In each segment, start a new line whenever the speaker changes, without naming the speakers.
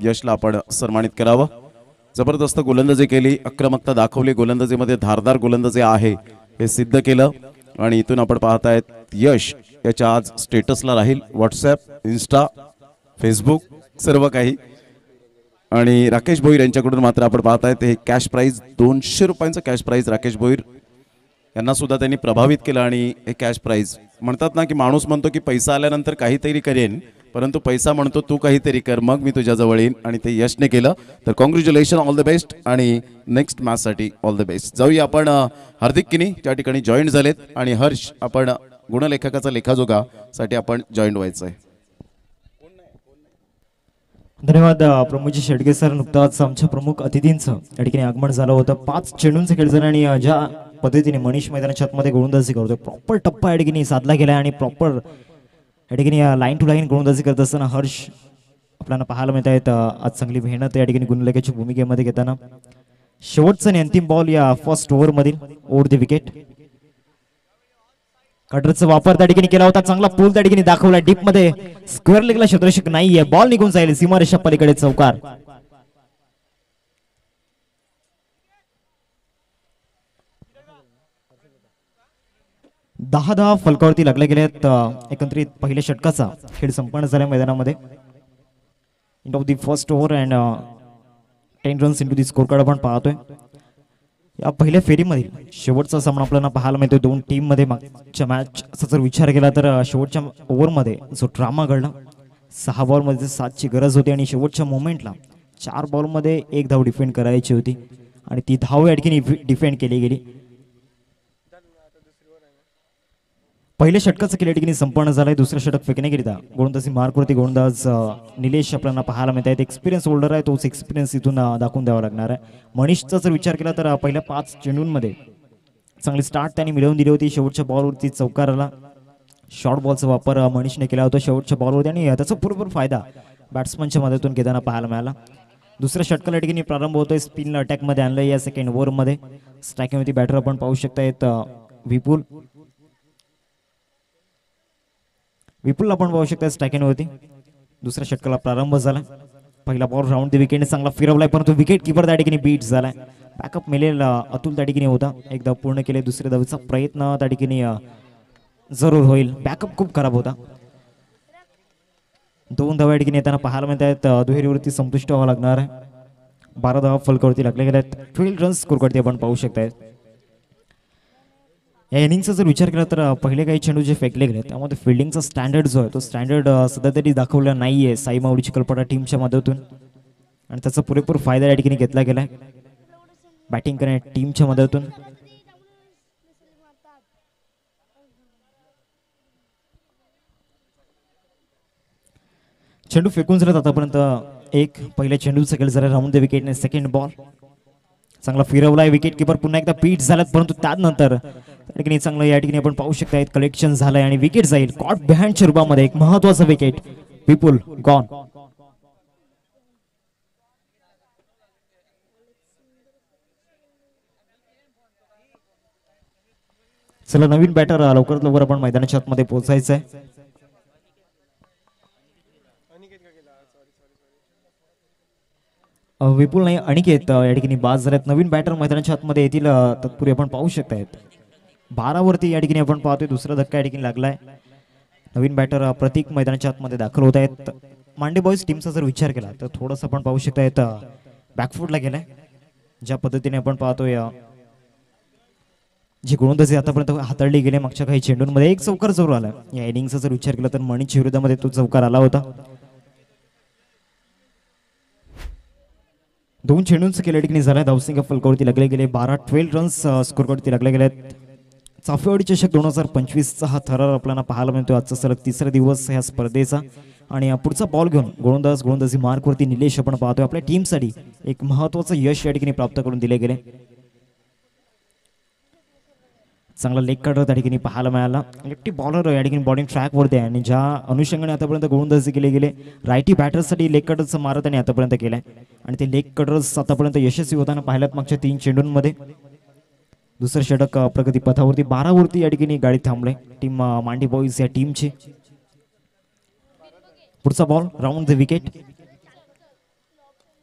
यशला आपण सन्मानित करावं. जबरदस्त गोलंदाजी केली, आक्रमकता दाखवली, गोलंदाजीमध्ये धारदार गोलंदाजी आहे हे सिद्ध केलं. आणि इथून आपण पाहतायत यश याच्या आज स्टेटसला राहील व्हॉट्सॲप, इन्स्टा, फेसबुक सर्व काही. आणि राकेश भोईर यांच्याकडून मात्र आपण पाहतायत हे कॅश प्राइज 200 रुपयांचं कॅश प्राइज राकेश भोईर यांना सुद्धा त्यांनी प्रभावित केलं. आणि हे कॅश प्राइज म्हणतात ना की माणूस म्हणतो की पैसा आल्यानंतर काहीतरी करेन, परंतु पैसा म्हणतो तू काहीतरी कर मग मी तुझ्या जवळ येईन, आणि ते यशने केलं. तर कॉंग्रॅच्युलेशन, ऑल द बेस्ट आणि नेक्स्ट मॅचसाठी ऑल द बेस्ट. जाऊया आपण हार्दिक किनी त्या ठिकाणी जॉईन झालेत, आणि हर्ष आपण गुणलेखकाचा लेखाजोगासाठी आपण जॉईन व्हायचं आहे.
धन्यवाद प्रमोदजी शेडगे सर. नुकताच आमच्या प्रमुख अतिथींचं या ठिकाणी आगमन झालं होतं. 5 चेंडूंचे खेळ झाले आणि ज्या पद्धतीने मनीष मैदानाच्या आतमध्ये गोलंदाजी करतोय, प्रॉपर टप्पा या ठिकाणी साधला गेला आणि प्रॉपर या ठिकाणी लाईन टू लाईन गोलंदाजी करत असताना हर्ष आपल्याला पाहायला मिळत आहेत. आज चांगली मेहनत या ठिकाणी गुणलेखाच्या भूमिकेमध्ये घेताना. शेवटचा आणि अंतिम बॉल या फर्स्ट ओव्हरमधील ओव्हर द विकेट. कटरचा वापर त्या ठिकाणी केला होता, चांगला पूल त्या ठिकाणी दाखवला डीप मध्ये, स्क्वेअर लेगला क्षेत्ररक्षक नाहीये, बॉल निघून जाईल सीमारेषा पलीकडे चौकार. दहा फलकावरती लागले गेलेत. एकंदरीत पहिल्या षटकाचा खेळ संपन्न झाला मैदानामध्ये. End of the first over and 10 runs into the score card आपण पाहतोय. या पहिल्या फेरीमधील शेवटचा सामना आपल्याला पाहायला मिळतोय दोन टीम मध्ये. मागच्या मॅचचा जर विचार केला तर शेवटच्या ओव्हरमध्ये जो ड्रामा घडला, 6 बॉलमध्ये 7ची गरज होती आणि शेवटच्या मोमेंटला 4 बॉलमध्ये 1 धाव डिफेंड करायची होती आणि ती धाव या ठिकाणी डिफेंड केली गेली. पहिल्या षटकाचा खेळ या ठिकाणी संपन्न झालाय. दुसरं षटक फेकण्याकरिता गोलंदाजी मार्कवरती गोलंदाज निलेश आपल्याला पाहायला मिळत आहेत. एक्सपिरियन्स होल्डर आहे, तोच एक्सपिरियन्स इथून दाखवून द्यावा लागणार आहे. मनीषचा जर विचार केला तर पहिल्या 5 चेंडूंमध्ये चांगली स्टार्ट त्यांनी मिळवून दिली होती. शेवटच्या बॉलवरती चौकार आला. शॉर्ट बॉलचा वापर मनीषने केला होता शेवटच्या बॉलवरती आणि त्याचा पुरेपूर फायदा बॅट्समनच्या मदतीतून घेताना पाहायला मिळाला. दुसऱ्या षटकाला ठिकाणी प्रारंभ होतोय. स्पिन अटॅकमध्ये आणलं या सेकंड ओव्हरमध्ये. स्ट्रायकिंगवरती बॅटर आपण पाहू शकतायत विपुल आपण पाहू शकता स्ट्रायकिंगवरती. दुसऱ्या षटकाला प्रारंभ झाला. पहिला बॉल राऊंड द विकेटने चांगला फिरवलाय, परंतु विकेट किपर त्या ठिकाणी बीट झालाय. बॅकअप मिळेल अतुल त्या ठिकाणी होता. एकदा पूर्ण केले. दुसऱ्या धावेचा प्रयत्न त्या ठिकाणी जरूर होईल. बॅकअप खूप खराब होता. 2 धावा या ठिकाणी येताना पाहायला मिळत आहेत. दुहेरीवरती संतुष्ट व्हावं लागणार आहे. 12 धावा फलकावरती लागले गेले आहेत. 12 रन्स स्कोरवरती आपण पाहू शकताय. या इनिंगचा जर विचार केला तर पहिले काही चेंडू जे फेकले गेले त्यामध्ये फिल्डिंगचा स्टँडर्ड जो आहे तो स्टँडर्ड सध्या तरी दाखवला नाहीये साई मावडीची कल्पना टीमच्या मदतीतून, आणि त्याचा पुरेपूर फायदा या ठिकाणी घेतला गेलाय बॅटिंग करण्याच्या टीमच्या मदतीतून. चेंडू फेकून झाला आतापर्यंत एक पहिल्या चेंडूचा खेळ झाला राऊंड द विकेटने. सेकंड बॉल चांगला फिरवलाय. विकेट किपर पुन्हा एकदा पीट झालात, परंतु त्यानंतर चांगलं या ठिकाणी आपण पाहू शकता कलेक्शन झालंय आणि विकेट जाईल कॉट बिहाइंडच्या रूपामध्ये. एक महत्वाचं विकेट. विपुल गॉन. चला नवीन बॅटर लवकरात लवकर आपण मैदानाच्या आतमध्ये पोहोचायचं आहे. विपुल नाही अनिकेत या ठिकाणी बाद झाल्यात. नवीन बॅटर मैदानाच्या आतमध्ये येतील तत्पूर्वी आपण पाहू शकतायत. 12 वरती या ठिकाणी आपण पाहतोय दुसरा धक्का या ठिकाणी लागलाय. नवीन बॅटर प्रतीक मैदानाच्या आतमध्ये दाखल होत आहेत. मांडे बॉयज टीमचा जर विचार केला तर थोडस आपण पाहू शकतायत बॅकफुटला गेलाय. ज्या पद्धतीने आपण पाहतोय जी गोलंदाजी आतापर्यंत हाताळली गेली मागच्या काही चेंडूंमध्ये एक चौकार जरूर आला. या इनिंगचा जर विचार केला तर मणीच्या विरोधामध्ये तो चौकार आला होता. 2 चेंडूंचा खेळ या ठिकाणी झालाय. धावसंख्या फलकावरती लागले गेले 12 रन्स स्कोरवरती लागले गेले. चाफेवाडी चषक 2025चा हा थरार आपल्याला पाहायला मिळतो. आजचा सलग 3रा दिवस ह्या स्पर्धेचा आणि पुढचा बॉल घेऊन गोलंदाजी मार्कवरती निलेश आपण पाहतोय. आपल्या टीमसाठी एक महत्वाचं यश या ठिकाणी प्राप्त करून दिले गेले. चांगला लेग कटर त्या ठिकाणी पाहायला मिळाला. लेफ्टी बॉलर या ठिकाणी बॉलिंग ट्रॅकवरती आहे आणि ज्या अनुषंगाने आतापर्यंत गोलंदाजी केली गेले रायटी बॅटर्ससाठी लेग कटरचं मारा त्यांनी आतापर्यंत केलाय आणि ते लेग कटर्स आतापर्यंत यशस्वी होताना पाहिल्यात मागच्या 3 चेंडूंमध्ये. दुसरं षटक प्रगती पथावरती 12 वरती या ठिकाणी गाडी थांबले टीम मांडी बॉईज या टीमची. पुढचा ball round the wicket.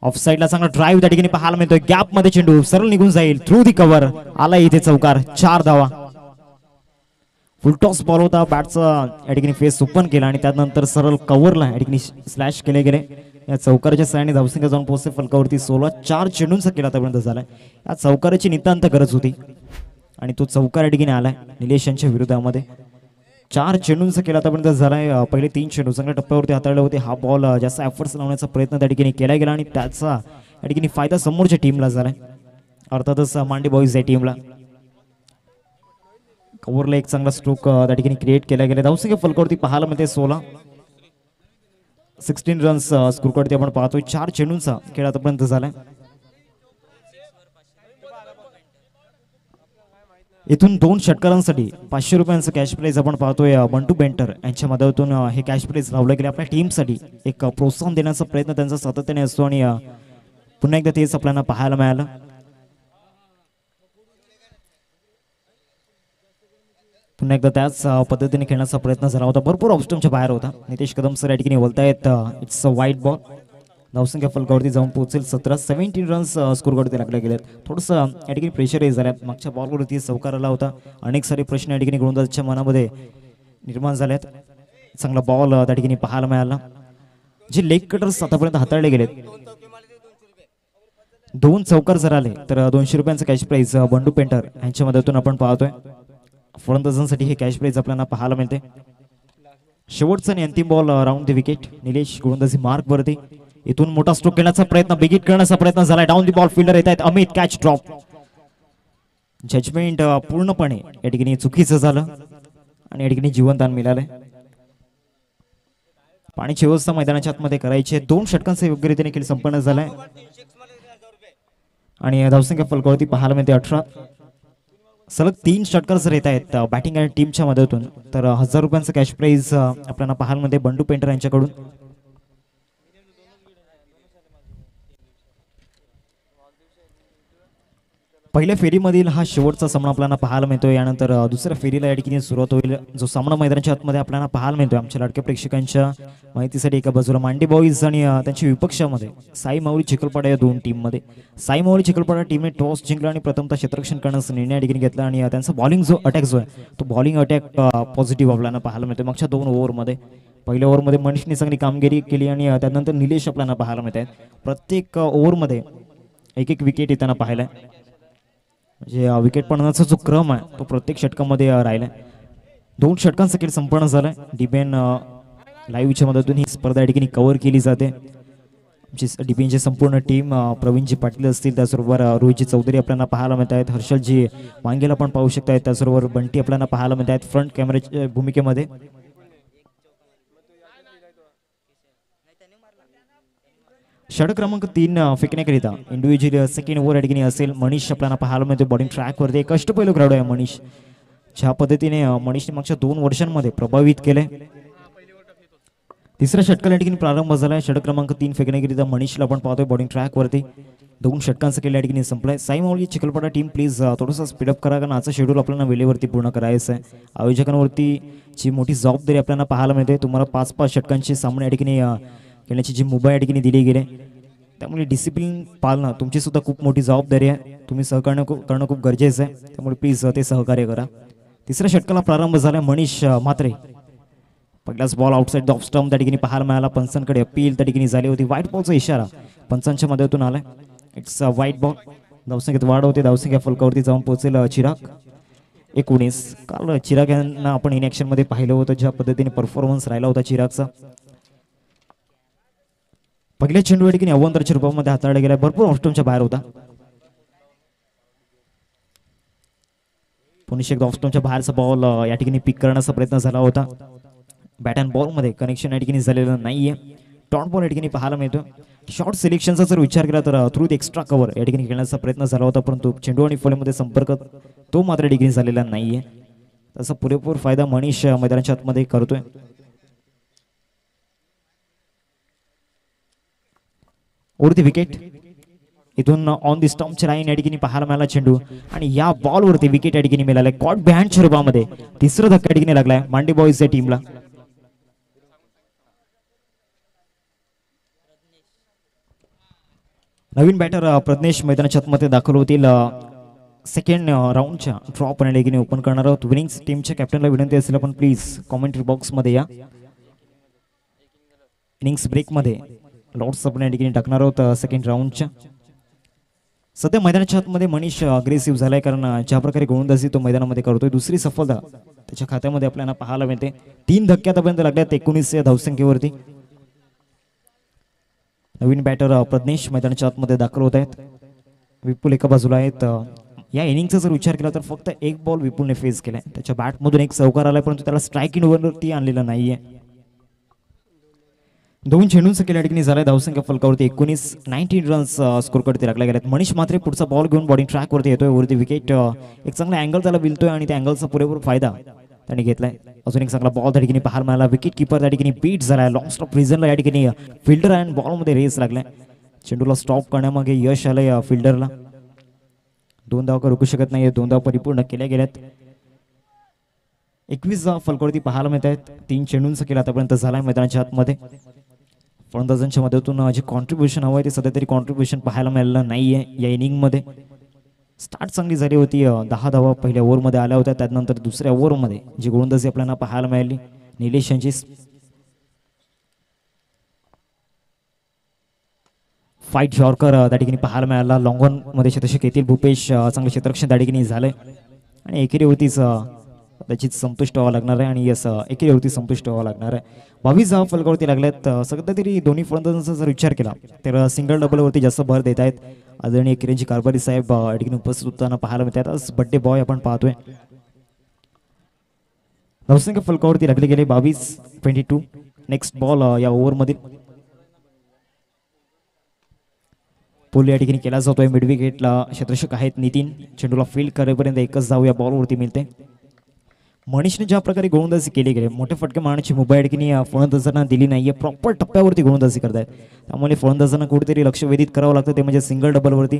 Of साईडला चांगला ड्राईव्ह त्या ठिकाणी पाहायला मिळतोय. गॅप मध्ये चेंडू सरळ निघून जाईल थ्रू दी कव्हर. आला इथे चौकार. 4 धावा. फुलटॉस बॉल होता. बॅटचा या ठिकाणी फेस ओपन केला आणि त्यानंतर सरळ कव्हरला या ठिकाणी स्लॅश केले गेले. या चौकाराच्या सहाय्याने धावसंख्या जाऊन पोहोचते फलकावरती 16. 4 चेंडूंचा केला आतापर्यंत झालाय. या चौकाराची नितांत गरज होती आणि तो चौकार या ठिकाणी आलाय निलेश यांच्या विरोधामध्ये. 4 चेंडूंचा केला आतापर्यंत झालाय. पहिले 3 चेंडू चांगल्या टप्प्यावरती हाताळले होते. हा बॉल जास्त एफर्ट्स लावण्याचा प्रयत्न त्या ठिकाणी केला गेला आणि त्याचा या ठिकाणी फायदा समोरच्या टीमला झालाय. अर्थातच मांडे बॉईज या टीमला. कव्हरला एक चांगला स्ट्रोक त्या ठिकाणी क्रिएट केला गेला. धावसंख्या फलकावरती पाहायला मिळते 16. 16 रन्स स्कोरकडे आपण पाहतोय. 4 चेंडूंचा खेळ आतापर्यंत झालाय. इथून 2 षटकारांसाठी 500 रुपयांचं कॅश प्राइज आपण पाहतोय. बंटू बेंटर यांच्या मदतीतून हे कॅश प्राइज लावलं गेले. आपल्या टीमसाठी एक प्रोत्साहन देण्याचा प्रयत्न त्यांचा सातत्याने असतो आणि पुन्हा एकदा तेच आपल्याला पाहायला मिळालं. पुन्हा एकदा त्याच पद्धतीने खेळण्याचा प्रयत्न झाला होता. भरपूर ऑप्शनच्या बाहेर होता. नितेश कदम सर या ठिकाणी बोलतायत इट्स अ वाईट बॉल. धावसंख्या फलकावरती जाऊन पोहोचेल 17 रन्स स्कोरकडे लागले गेलेत. थोडंसं या ठिकाणी प्रेशर झालं. मागच्या बॉलवरती चौकार आला होता. अनेक सारे प्रश्न या ठिकाणी गोलंदाजाच्या मनामध्ये निर्माण झालेत. चांगला बॉल त्या ठिकाणी पाहायला मिळाला. जे लेग कटर्स आतापर्यंत हाताळले गेलेत 2 चौकार जर आले तर 200 रुपयांचं कॅश प्राइज बंडू पेंटर यांच्या मदतीतून आपण पाहतोय. फलंदाजांसाठी हे कॅश प्राइज आपल्याला पाहायला मिळते. शेवटचा आणि अंतिम ball round the wicket. Nilesh गोलंदाजी मार्क वरती. इथून मोठा स्ट्रोक घेण्याचा प्रयत्न बिगिट करण्याचा प्रयत्न झाला. डाऊन दी बॉल फिल्डर येत आहेत अमित. Catch drop. जजमेंट पूर्णपणे या ठिकाणी चुकीचं झालं आणि या ठिकाणी जीवनदान मिळालंय. पाण्याची व्यवस्था मैदानाच्या आतमध्ये करायची. 2 षटकांचा योग्यरीतीने खेळ संपन्न झालाय आणि धावसंख्या फलकावरती पाहायला मिळते 18. सलग 3 षटकार जर येत आहेत बॅटिंग आणि टीमच्या मदतीतून तर 1000 रुपयांचं कॅश प्राइज आपल्याला पाहायला मिळते बंडू पेंटर यांच्याकडून. पहिल्या फेरीमधील हा शेवटचा सामना आपल्याला पाहायला मिळतोय. यानंतर दुसऱ्या फेरीला या ठिकाणी सुरुवात होईल. जो सामना मैदानाच्या आतमध्ये आपल्याला पाहायला मिळतोय आमच्या लाडक्या प्रेक्षकांच्या माहितीसाठी एका बाजूला मांडे बॉईज आणि त्यांच्या विपक्षामध्ये साई माऊली चिखलपाडा या 2 टीममध्ये. साई माऊली चिखलपाडा टीमने टॉस जिंकला आणि प्रथमतः क्षेत्ररक्षण करण्याचा निर्णय या ठिकाणी घेतला आणि त्यांचा बॉलिंग जो अटॅक जो आहे तो बॉलिंग अटॅक पॉझिटिव्ह आपल्याला पाहायला मिळतोय. मागच्या 2 ओव्हरमध्ये पहिल्या ओव्हरमध्ये मनीषने चांगली कामगिरी केली आणि त्यानंतर निलेश आपल्याला पाहायला मिळत आहेत. प्रत्येक ओव्हरमध्ये एक विकेट येताना पाहिलाय. म्हणजे विकेट पडण्याचा जो क्रम आहे तो प्रत्येक षटकामध्ये राहिलाय. 2 षटकांचा खेळ संपन्न झालाय. डीबीएन लाईव्हच्या मदतीतून ही स्पर्धा या ठिकाणी कव्हर केली जाते. डीबीएनची संपूर्ण टीम प्रवीणजी पाटील असतील त्याचबरोबर रोहितजी चौधरी आपल्याला पाहायला मिळत आहेत. हर्षलजी वांगेला पण पाहू शकतायत. त्याचबरोबर बंटी आपल्याला पाहायला मिळत आहेत फ्रंट कॅमेऱ्याच्या भूमिकेमध्ये. षटक क्रमांक 3 फेकण्याकरिता इंडिव्हिज्युअल सेकंड ओव्हर या ठिकाणी असेल. मनीष आपल्याला पाहायला मिळतो बॉलिंग ट्रॅकवरती. एक अष्टपैलू खेळाडू आहे मनीष. ज्या पद्धतीने मनीषने मागच्या 2 वर्षांमध्ये प्रभावित केले. तिसऱ्या षटकाला या ठिकाणी प्रारंभ झालाय. षटक क्रमांक 3 फेकण्याकरिता मनीषला आपण पाहतोय बॉलिंग ट्रॅकवरती. 2 षटकांचा खेळ या ठिकाणी संपलाय. साई माऊली चिखलपाडा टीम प्लीज थोडंसं स्पीडअप करा कारण आजचं शेड्यूल आपल्याला वेळेवरती पूर्ण करायचं आहे. आयोजकांवरती जी मोठी जबाबदारी आपल्याला पाहायला मिळते. तुम्हाला 5-5 षटकांचे सामने या ठिकाणी खेळण्याची जी मुभा या ठिकाणी दिली गेली त्यामुळे डिसिप्लिन पाळणं तुमची सुद्धा खूप मोठी जबाबदारी आहे. तुम्ही सहकार्य करणं खूप गरजेचं आहे. त्यामुळे प्लीज ते सहकार्य करा. तिसऱ्या षटकाला प्रारंभ झाला. मनीष म्हात्रे पहिलाच ball outside the off stump त्या ठिकाणी पाहायला मिळाला. पंचांकडे अपील त्या ठिकाणी झाली होती. व्हाईट बॉलचा इशारा पंचांच्या मदतीतून आलाय. It's a wide ball. धावसंख्येत वाढ होते. धावसंख्या फलकावरती जाऊन पोहोचेल चिराग 19. काल चिराग यांना आपण इन ॲक्शन मध्ये पाहिलं होतं. ज्या पद्धतीने परफॉर्मन्स राहिला होता चिरागचा. पहिल्या चेंडू या ठिकाणी अवंतरच्या रूपामध्ये हाताळला गेला. भरपूर ऑफस्टमच्या बाहेर होता. पुन्हा एकदा ऑफस्टमच्या बाहेरचा बॉल या ठिकाणी पिक करण्याचा प्रयत्न झाला होता. बॅट अँड बॉल मध्ये कनेक्शन या ठिकाणी झालेलं नाहीये. डॉट बॉल या ठिकाणी पाहायला मिळतो. शॉर्ट सिलेक्शनचा जर विचार केला तर थ्रू द एक्स्ट्रा कव्हर या ठिकाणी खेळण्याचा प्रयत्न झाला होता परंतु चेंडू आणि फलंदाजीमध्ये संपर्क तो मात्र या ठिकाणी झालेला नाहीये. त्याचा पुरेपूर फायदा मनीष मैदानाच्या आतमध्ये करतोय. वरती विकेट. इथून ऑन दी स्टंपच्या लाईन या ठिकाणी पाहायला मिळाला चेंडू आणि या बॉलवरती विकेट या ठिकाणी मिळालाय. कॉट बिहाइंडच्या रूपामध्ये तिसरा धक्का या ठिकाणी लागलाय मांडे बॉईजच्या टीमला. नवीन बॅटर प्रज्ञेश मैदानाच्या आतमध्ये दाखल होतील. सेकंड राऊंडच्या ड्रॉप आणि लेगीने ओपन करणार आहोत. विनिंग्स टीमच्या कॅप्टनला विनंती असेल आपण प्लीज कॉमेंट्री बॉक्समध्ये या. इनिंग्स ब्रेकमध्ये लॉर्ड्स आपण या ठिकाणी टाकणार आहोत सेकंड राऊंडच्या. सध्या मैदानाच्या आतमध्ये मनीष अग्रेसिव्ह झालाय, कारण ज्या प्रकारे गोलंदाजी तो मैदानामध्ये करतोय दुसरी सफलता त्याच्या खात्यामध्ये आपल्याला पाहायला मिळते. 3 धक्के आतापर्यंत लागल्यात 19 या धावसंख्येवरती. नवीन बॅटर प्रज्ञेश मैदानाच्या आतमध्ये दाखल होत आहेत. विपुल एका बाजूला आहेत. या इनिंगचा जर विचार केला तर फक्त एक बॉल विपुलने फेस केलाय. त्याच्या बॅटमधून एक चौकार आलाय, परंतु त्याला स्ट्राईक इन वरती आणलेला नाहीये. 2 चेंडूंचा केल्या ठिकाणी झालाय. धावसंख्या फलकावरती 19 रन्स स्कोर करते लागल्या गेल्यात. मनीष मात्र पुढचा बॉल घेऊन बॉलिंग ट्रॅक वरती येतोय. वरती विकेट एक चांगला अँगल त्याला मिळतोय आणि त्या अँगलचा पुरेपूर फायदा त्याने घेतलाय. अजून एक चांगला बॉल त्या ठिकाणी पाहायला मिळाला. विकेट किपर त्या ठिकाणी बीट झालाय. लॉंग स्टॉप रिझनला या ठिकाणी फिल्डर आणि बॉलमध्ये रेस लागलाय. चेंडूला स्टॉप करण्यामागे यश आलंय फिल्डरला. 2 धावा रोखू शकत नाहीये. 2 धावा परिपूर्ण केल्या गेल्यात. 21 धावा फलकावरती पाहायला मिळत आहेत. 3 चेंडूंचा केला आतापर्यंत झालाय मैदानाच्या आतमध्ये. फलंदाजांच्या मदतीतून जे कॉन्ट्रीब्युशन हवं आहे ते सध्या तरी कॉन्ट्रीब्युशन पाहायला मिळालं नाहीये या इनिंगमध्ये. स्टार्ट चांगली झाली होती. 10 धावा पहिल्या ओव्हरमध्ये आल्या होत्या. त्यानंतर दुसऱ्या ओव्हरमध्ये जी गोलंदाजी आपल्याला पाहायला मिळाली निलेश यांची. फाईट यॉर्कर त्या ठिकाणी पाहायला मिळाला. लॉंग ऑन मध्ये शतक येतील. भूपेश चांगले क्षेत्ररक्षण त्या ठिकाणी झालंय आणि एकेरीवरतीच कदाचित संतुष्ट व्हावं लागणार आहे. आणि यस एकेरीवरती संतुष्ट व्हावं लागणार आहे. 22 धावा फलकावरती लागल्यात. सध्या तरी दोन्ही फलंदाजांचा जर विचार केला तर सिंगल डबलवरती जास्त भर देत आहेत. आदरणीय किरणजी कारभारी साहेब या ठिकाणी उपस्थित होताना पाहायला मिळतात. आज बड्डे बॉय आपण पाहतोय. धावसंख्या फलकावरती लागले गेले 22-22. नेक्स्ट बॉल या ओव्हरमधील पोल या ठिकाणी केला जातोय. मिड विकेटला क्षेत्ररक्षक आहेत नितीन. चेंडूला फील्ड करेपर्यंत एकच धाव या बॉलवरती मिळते. मनीषने ज्या प्रकारे गोलंदाजी केली गेली मोठे फटके मारण्याची मुंबई या ठिकाणी फलंदाजांना दिली नाहीये. प्रॉपर टप्प्यावरती गोलंदाजी करतायत. त्यामुळे फलंदाजांना कुठेतरी लक्ष वेधित करावं लागतं, ते म्हणजे सिंगल डबलवरती.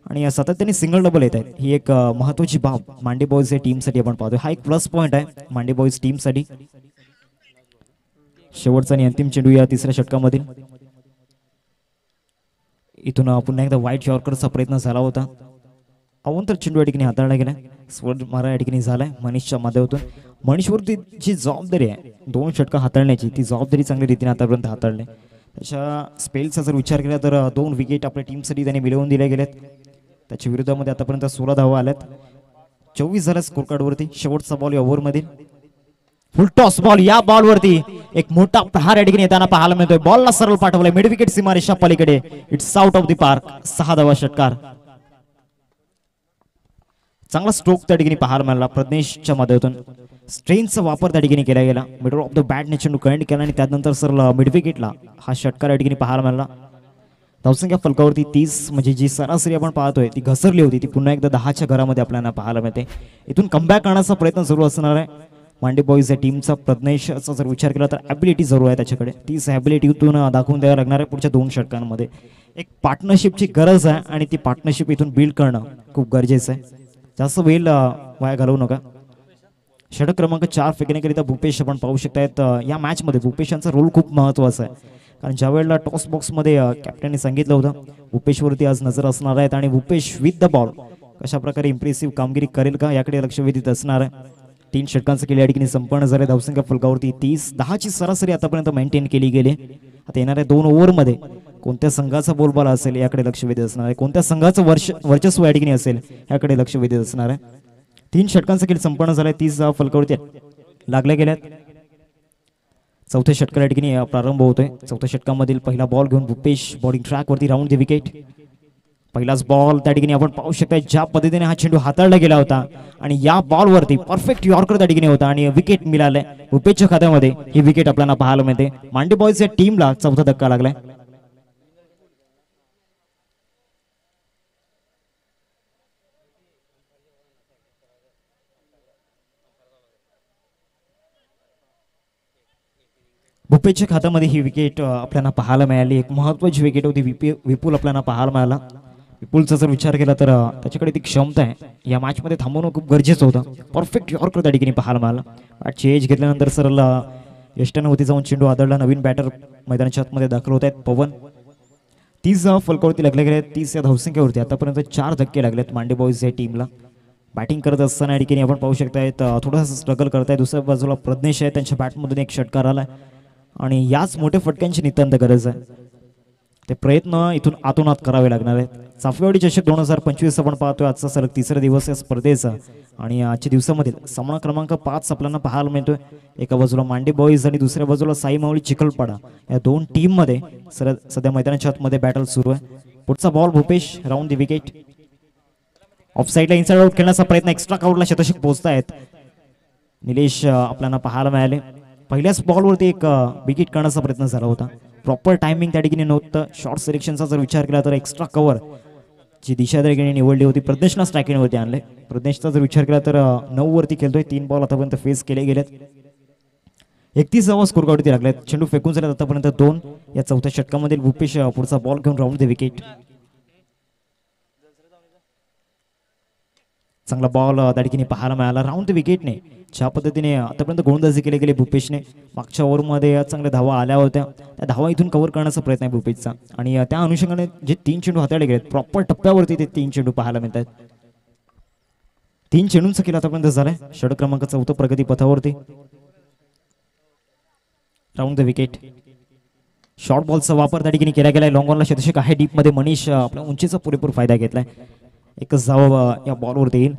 आणि सातत्याने सिंगल डबल येत आहेत. ही एक महत्वाची बाब मांडे बॉयज या टीमसाठी आपण पाहतोय. हा एक प्लस पॉईंट आहे मांडे बॉयज टीमसाठी. शेवटचा आणि अंतिम चेंडू या तिसऱ्या षटकामधील. इथून पुन्हा एकदा व्हाईट यॉर्करचा प्रयत्न झाला होता. अवंतर चेंडू या ठिकाणी हाताळला गेला. स्वर मारा या ठिकाणी झालाय मनीषच्या माध्यमातून. मनीषवरती जी जबाबदारी आहे 2 षटकं हाताळण्याची, ती जबाबदारी चांगल्या रीतीने आतापर्यंत हाताळली. त्याच्या स्पेलचा जर विचार केला तर 2 विकेट आपल्या टीमसाठी त्याने मिळवून दिल्या गेल्यात. त्याच्या विरोधामध्ये आतापर्यंत 16 धावा आल्यात. 24 झाल्या स्कोर कार्डवरती. शेवटचा बॉल या ओव्हरमध्ये फुल टॉस बॉल. या बॉलवरती एक मोठा प्रहार या ठिकाणी येताना पाहायला मिळतोय. बॉलला सरळ पाठवलाय मिड विकेट सीमारेषा पलीकडे. It's out of the park. 6 धावा षटकार. चांगला स्ट्रोक त्या ठिकाणी पाहायला मिळाला प्रज्ञेशच्या मदतीतून. स्ट्रेनचा वापर त्या ठिकाणी केला गेला. मिडल ऑफ द बॅटने चेंडू करंट केला आणि त्यानंतर सरळ मिड विकेटला हा षटकार या ठिकाणी पाहायला मिळाला. धावसंख्या फलकावरती 30 म्हणजे जी सरासरी आपण पाहतोय ती घसरली होती, ती पुन्हा एकदा 10च्या घरामध्ये आपल्याला पाहायला मिळते. इथून कमबॅक करण्याचा प्रयत्न सुरू असणार आहे मांडे बॉईज या टीमचा. प्रज्ञेशचा जर विचार केला तर ॲबिलिटी जरूर आहे त्याच्याकडे. तीच ॲबिलिटीतून दाखवून द्यावं लागणार आहे पुढच्या 2 षटकांमध्ये. एक पार्टनरशिपची गरज आहे आणि ती पार्टनरशिप इथून बिल्ड करणं खूप गरजेचं आहे. जास्त वेळ वाया घालवू नका. षटक क्रमांक 4 फेकण्याकरिता भूपेश आपण पाहू शकतायत. या मॅचमध्ये भूपेश यांचा रोल खूप महत्त्वाचा आहे, कारण ज्या वेळेला टॉस बॉक्समध्ये कॅप्टनने सांगितलं होतं भूपेशवरती आज नजर असणार आहेत आणि भूपेश विथ द बॉल कशा प्रकारे इम्प्रेसिव्ह कामगिरी करेल का याकडे लक्ष वेधित असणार आहे. 3 षटकांचं केले या ठिकाणी संपन्न झाले. धावसंख्या फलकावरती 30. 10ची सरासरी आतापर्यंत मेंटेन केली गेली. आता येणाऱ्या 2 ओव्हरमध्ये कोणत्या संघाचा बोलबाला असेल याकडे लक्ष वेधित असणार आहे. कोणत्या संघाचं वर्चस्व या ठिकाणी असेल याकडे लक्ष वेधित असणार आहे. 3 षटकांचा खेळ संपन्न झालाय. 30 फलकावरती लागल्या गेल्यात. 4थ्या षटकाला ठिकाणी प्रारंभ होतोय. 4थ्या षटकामधील पहिला बॉल घेऊन भूपेश बॉलिंग ट्रॅक वरती राऊंड द विकेट. पहिलाच बॉल त्या ठिकाणी आपण पाहू शकता ज्या पद्धतीने हा चेंडू हाताळला गेला होता आणि या बॉलवरती परफेक्ट यॉर्कर त्या ठिकाणी होता आणि विकेट मिळाले भूपेशच्या खात्यामध्ये. ही विकेट आपल्याला पाहायला मिळते. मांडे बॉयज या टीमला 4था धक्का लागलाय. भूपेशच्या खात्यामध्ये ही विकेट आपल्याला पाहायला मिळाली. एक महत्त्वाची विकेट होती. विपुल आपल्याला पाहायला मिळाला. विपुलचा जर विचार केला तर त्याच्याकडे ती क्षमता आहे, या मॅचमध्ये थांबवणं खूप गरजेचं होतं. परफेक्ट यॉर्कर त्या ठिकाणी पाहायला मिळाला. बॅटची एज घेतल्यानंतर सरळ यष्टानं होती जाऊन चेंडू आदळला. नवीन बॅटर मैदानाच्या आतमध्ये दाखल होत आहेत पवन. 30 फलकावरती लागले गेले. 30 या धावसंख्येवरती आतापर्यंत 4 धक्के लागलेत मांडे बॉईज या टीमला. बॅटिंग करत असताना या ठिकाणी आपण पाहू शकतायत थोडासा स्ट्रगल करताय. दुसऱ्या बाजूला प्रज्ञेश आहे, त्यांच्या बॅटमधून एक षटकार आलाय आणि याच मोठ्या फटक्यांची नितांत गरज आहे. ते प्रयत्न इथून आतोनात करावे लागणार आहेत. चाफेवाडी चषक 2025 आपण पाहतोय. आजचा सलग तिसरा दिवस या स्पर्धेचा आणि आजच्या दिवसामधील सामना क्रमांक 5 आपल्याला पाहायला मिळतोय. एका बाजूला मांडे बॉईज आणि दुसऱ्या बाजूला साई माऊली चिखलपाडा या दोन टीम मध्ये सध्या मैदानाच्या आतमध्ये बॅटल सुरू आहे. पुढचा ball Bhupesh round the wicket. Of साईडला इनसाइड आउट खेळण्याचा प्रयत्न, एक्स्ट्रा काउंटला शतक पोहोचतायत निलेश आपल्याला पाहायला मिळाले. पहिल्याच बॉलवरती एक विकेट करण्याचा प्रयत्न झाला होता. प्रॉपर टायमिंग त्या ठिकाणी नव्हतं. शॉर्ट सिलेक्शनचा जर विचार केला तर एक्स्ट्रा कव्हर जी दिशा त्या ठिकाणी निवडली होती प्रज्ञेशला स्ट्रायकिंगवरती आणले. प्रज्ञेशचा जर विचार केला तर 9 वरती खेळतोय. 3 बॉल आतापर्यंत फेस केले गेलेत. 31 स्कोरवरती लागलेत. चेंडू फेकून झालेत आतापर्यंत 2. या चौथ्या षटकामधील भूपेश पुढचा बॉल घेऊन राऊंड द विकेट. चांगला बॉल त्या ठिकाणी पाहायला मिळाला राऊंड द विकेटने. ज्या पद्धतीने आतापर्यंत गोलंदाजी केले गेले भूपेशने, मागच्या ओव्हरमध्ये चांगल्या धावा आल्या होत्या. त्या धावा इथून कव्हर करण्याचा प्रयत्न आहे भूपेशचा आणि त्या अनुषंगाने जे 3 चेंडू हाताळले गेलेत प्रॉपर टप्प्यावरती ते 3 चेंडू पाहायला मिळतात. 3 चेंडूंचा खेळ आतापर्यंत झालाय. षटक क्रमांक 4 प्रगती पथावरती. Round the wicket. शॉर्ट बॉलचा वापर त्या ठिकाणी केला गेलाय. लॉंग ऑनला शतक आहे. डीप मध्ये मनीष आपल्या उंचीचा पुरेपूर फायदा घेतलाय. एकच धाव या बॉलवरती येईल.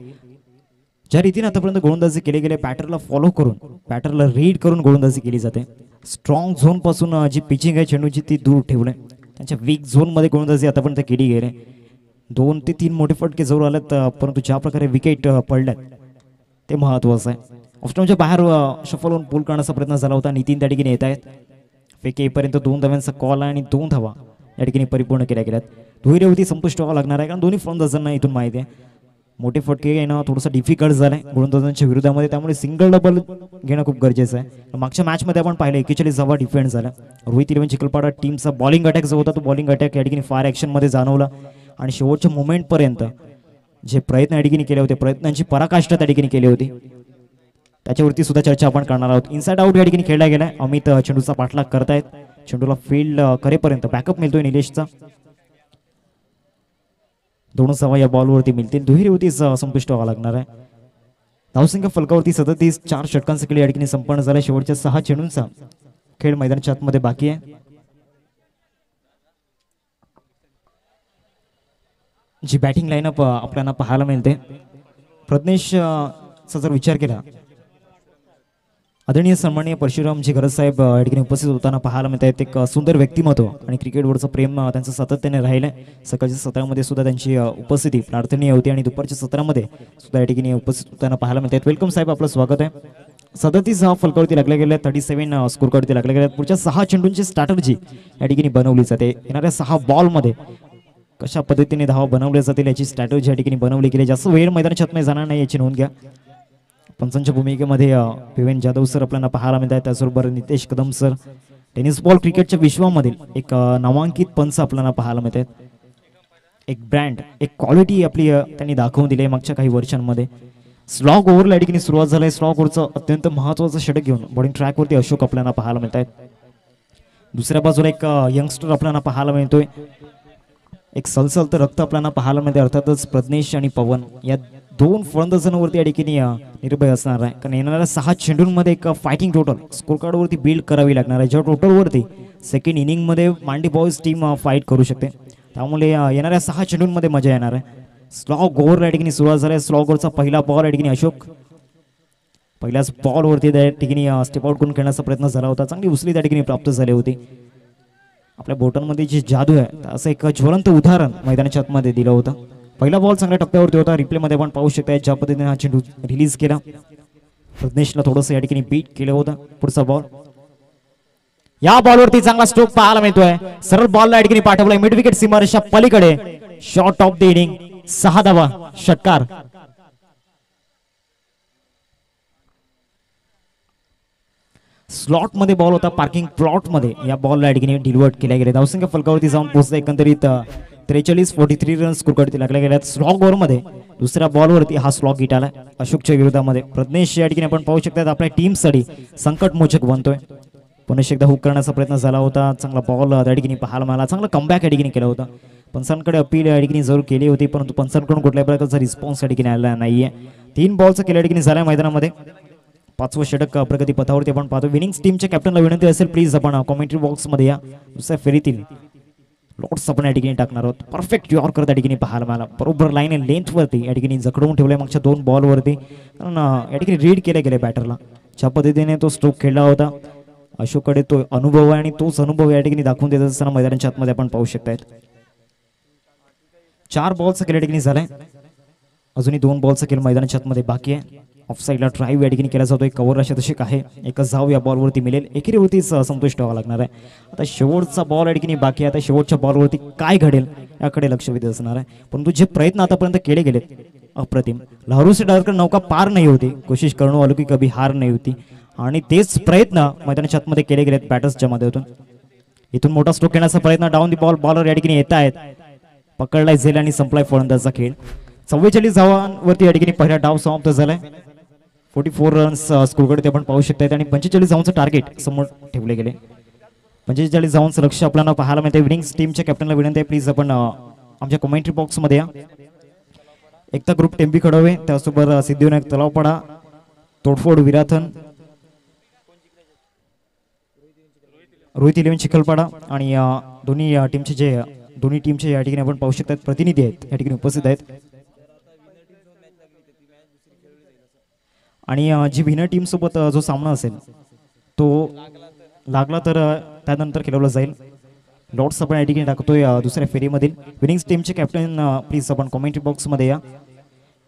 ज्या रीतीने आतापर्यंत गोलंदाजी केले गेले, बॅटरला फॉलो करून बॅटरला रीड करून गोलंदाजी केली जाते. स्ट्रॉंग झोन पासून जी पिचिंग आहे चेंडूची ती दूर ठेवणे. त्यांच्या वीक झोन मध्ये गोलंदाजी आतापर्यंत केली गेली. 2 ते 3 मोठे फटके जरूर आलेत, परंतु ज्या प्रकारे विकेट पडल्यात ते महत्वाचं आहे. ऑफस्टॉनच्या बाहेर शफल होऊन पूल करण्याचा प्रयत्न झाला होता. नितीन त्या ठिकाणी येत आहेत. फेके येईपर्यंत 2 धाव्यांचा कॉल आहे आणि 2 धावा या ठिकाणी परिपूर्ण केल्या गेल्यात. दुहेरीवरती संपुष्ट व्हावं लागणार आहे कारण दोन्ही फलंदाजांना इथून माहिती आहे मोठे फटके येणं थोडंसं डिफिकल्ट झालंय गोलंदाजांच्या विरोधामध्ये. त्यामुळे सिंगल डबल घेणं खूप गरजेचं आहे. मागच्या मॅचमध्ये आपण पाहिलं 41 धावा डिफेंड झाला. रोहित 11 चिखलपाडा टीमचा बॉलिंग अटॅक जो होता तो बॉलिंग अटॅक या ठिकाणी फायर ॲक्शनमध्ये जाणवला आणि शेवटच्या मोमेंटपर्यंत जे प्रयत्न या ठिकाणी केले होते, प्रयत्नांची पराकाष्ठा त्या ठिकाणी केली होती, त्याच्यावरती सुद्धा चर्चा आपण करणार आहोत. इनसाइड आउट या ठिकाणी खेळला गेलाय. अमित चेंडूचा पाठलाग करतायत. चेंडूला फील्ड करेपर्यंत बॅकअप मिळतोय निलेशचा. 2 धावा या बॉलवरती मिळतील. दुहेरीवरती संपुष्ट व्हावं लागणार आहे. धावसंख्या फलकावरती 37. 4 षटकांचा खेळ या ठिकाणी संपन्न झाला. शेवटच्या 6 चेंडूंचा खेळ मैदानाच्या आतमध्ये बाकी आहे. जी बॅटिंग लाईनअप आपल्याला पाहायला मिळते, प्रज्ञेशचा जर विचार केला आदरणीय सन्माननीय परशुरामजी गरज साहेब या ठिकाणी उपस्थित होताना पाहायला मिळत आहेत. एक सुंदर व्यक्तिमत्व आणि क्रिकेटवरचं प्रेम त्यांचं सातत्याने राहिलंय. सकाळच्या सत्रामध्ये सुद्धा त्यांची उपस्थिती प्रार्थनीय होती आणि दुपारच्या सत्रामध्ये सुद्धा या ठिकाणी उपस्थित होताना पाहायला मिळत आहेत. वेलकम साहेब, आपलं स्वागत आहे. 37 फलकावरती लागले गेले. 37 स्कोरवरती लागले गेले. पुढच्या 6 चेंडूंची स्ट्रॅटर्जी या ठिकाणी बनवली जाते. येणाऱ्या 6 बॉलमध्ये कशा पद्धतीने धावा बनवल्या जातील याची स्ट्रॅटर्जी या ठिकाणी बनवली गेली. जास्त वेळ मैदानाच्या आतमध्ये जाणार नाही याची नोंद घ्या. पंचांच्या भूमिकेमध्ये पीवेन जाधव सर आपल्याला पाहायला मिळत आहेत. त्याचबरोबर Nitesh Kadam sir. Tennis ball क्रिकेटच्या विश्वामधील एक नामांकित पंच आपल्याला पाहायला मिळत आहेत. एक ब्रँड, एक क्वालिटी आपली त्यांनी दाखवून दिली आहे मागच्या काही वर्षांमध्ये. स्लॉग ओव्हरला ठिकाणी सुरुवात झाली आहे. स्लॉग ओव्हरचं अत्यंत महत्त्वाचं षटक घेऊन बॉलिंग ट्रॅकवरती अशोक आपल्याला पाहायला मिळत आहेत. दुसऱ्या बाजूला एक यंगस्टर आपल्याला पाहायला मिळतोय. एक सलसलतं रक्त आपल्याला पाहायला मिळते. अर्थातच प्रज्ञेश आणि पवन या 2 फलंदाजांवरती या ठिकाणी निर्भय असणार आहे. कारण येणाऱ्या 6 चेंडूंमध्ये एक फायटिंग टोटल स्कोर कार्डवरती बिल्ड करावी लागणार आहे. ज्या टोटलवरती सेकंड इनिंगमध्ये मांडी बॉईज टीम फाईट करू शकते. त्यामुळे येणाऱ्या 6 चेंडूंमध्ये मजा येणार आहे. स्लॉग ओव्हर या ठिकाणी सुरुवात झाली आहे. स्लॉग ओव्हरचा पहिला बॉल या ठिकाणी अशोक पहिल्याच बॉलवरती त्या ठिकाणी स्टेप आउट करून खेळण्याचा प्रयत्न झाला होता. चांगली उचली त्या ठिकाणी प्राप्त झाली होती. आपल्या बोटांमध्ये जी जादू आहे असं एक ज्वलंत उदाहरण मैदानाच्या आतमध्ये दिलं होतं. पहिला बॉल चांगल्या टप्प्यावरती होता. रिप्लेमध्ये आपण पाहू शकता ज्या पद्धतीने हा चेंडू रिलीज केला. प्रज्ञेशला थोडंसं या ठिकाणी बीट केलं होतं. पुढचा बॉल, या बॉलवरती चांगला स्ट्रोक पाहायला मिळतोय. सरळ बॉलला या ठिकाणी पाठवलाय मिड विकेट सीमारेषा पलीकडे. शॉट ऑफ द इनिंग, 6 धावा, षटकार. स्लॉट मध्ये बॉल होता, पार्किंग प्लॉट मध्ये या बॉलला या ठिकाणी डिलिव्हर्ड केल्या गेले. धावसंख्या फलकावरती जाऊन पोहोचला एकंदरीत 43-43 रन स्कोरवरती लागल्या गेल्यात. स्लॉग ओव्हर मध्ये दुसऱ्या बॉलवरती हा स्लॉग हिट आला अशोकच्या विरोधामध्ये. प्रज्ञेश या ठिकाणी आपण पाहू शकता आपल्या टीमसाठी संकटमोचक बनतोय. पुन्हा एकदा हुक करण्याचा प्रयत्न झाला होता. चांगला बॉल त्या ठिकाणी पाहायला मिळाला. चांगला कमबॅक या ठिकाणी केला होता. पंचांकडे अपील या ठिकाणी जरूर केली होती, परंतु पंचांकडून कुठल्याही प्रकारचा रिस्पॉन्स या ठिकाणी आलेला नाहीये. 3 बॉलचा केला या ठिकाणी झाला मैदानामध्ये. 5वं षटक प्रगती पथावरती आपण पाहतो. विनिंग टीमच्या कॅप्टनला विनंती असेल, प्लीज आपण कॉमेंट्री बॉक्समध्ये या. दुसऱ्या फेरीतील लॉट्स आपण या ठिकाणी टाकणार आहोत. परफेक्ट यॉर्कर त्या ठिकाणी पाहायला मिळाला. बरोबर लाईन आणि लेंथवरती या ठिकाणी जखडवून ठेवलंय मागच्या 2 बॉलवरती. कारण या ठिकाणी रीड केले गेले बॅटरला. ज्या पद्धतीने तो स्ट्रोक खेळला होता, अशोककडे तो अनुभव आहे आणि तोच अनुभव या ठिकाणी दाखवून देत असताना मैदानाच्या आतमध्ये आपण पाहू शकतायत. 4 बॉलचा खेळ या ठिकाणी झालाय. अजूनही 2 बॉलचा खेळ मैदानाच्या आतमध्ये बाकी आहे. ऑफ साईडला ड्राईव्ह या ठिकाणी केला जातो. एक कव्हर शतक आहे. एकच धाव या बॉलवरती मिळेल. एकेरीवरतीच संतोष ठेवावा लागणार आहे. आता शेवटचा बॉल या ठिकाणी बाकी आहे. आता शेवटच्या बॉलवरती काय घडेल याकडे लक्ष वेधत असणार आहे. परंतु जे प्रयत्न आतापर्यंत केले गेलेत अप्रतिम. लहरू से डरकर नौका पार नाही होती, कोशिश करणं वालों की कभी हार नाही होती. आणि तेच प्रयत्न मैदानाच्या आतमध्ये केले गेलेत बॅटर्सच्या माध्यमातून. इथून मोठा स्ट्रोक घेण्याचा प्रयत्न. डाऊन दी बॉल बॉलर या ठिकाणी येत आहेत. पकडलाय झेल आणि संपलाय फलंदाजचा खेळ. 44 धावांवरती या ठिकाणी पहिला डाव समाप्त झालाय. 44 रन्स स्कोरकडे आपण पाहू शकतायत आणि 45 धावांचं टार्गेट समोर ठेवले गेले. 45 धावांचं लक्ष आपल्याला पाहायला मिळते. विनिंग टीमच्या कॅप्टनला विनंती आहे, प्लीज आपण आमच्या कमेंट्री बॉक्समध्ये या. एकता ग्रुप टेम्पी खडवे, त्यासोबत सिद्धिविनायक तलावपाडा, तोडफोड विराथन, रोहित 11 चिखलपाडा आणि दोन्ही टीमचे या ठिकाणी आपण पाहू शकतात प्रतिनिधी आहेत या ठिकाणी उपस्थित आहेत. आणि जी विनर टीम सोबत जो सामना असेल तो लागला तर त्यानंतर खेळवला जाईल. लॉट्स आपण या ठिकाणी टाकतोय दुसऱ्या फेरीमधील. विनिंग टीमचे कॅप्टन प्लीज आपण कमेंट्री बॉक्समध्ये या.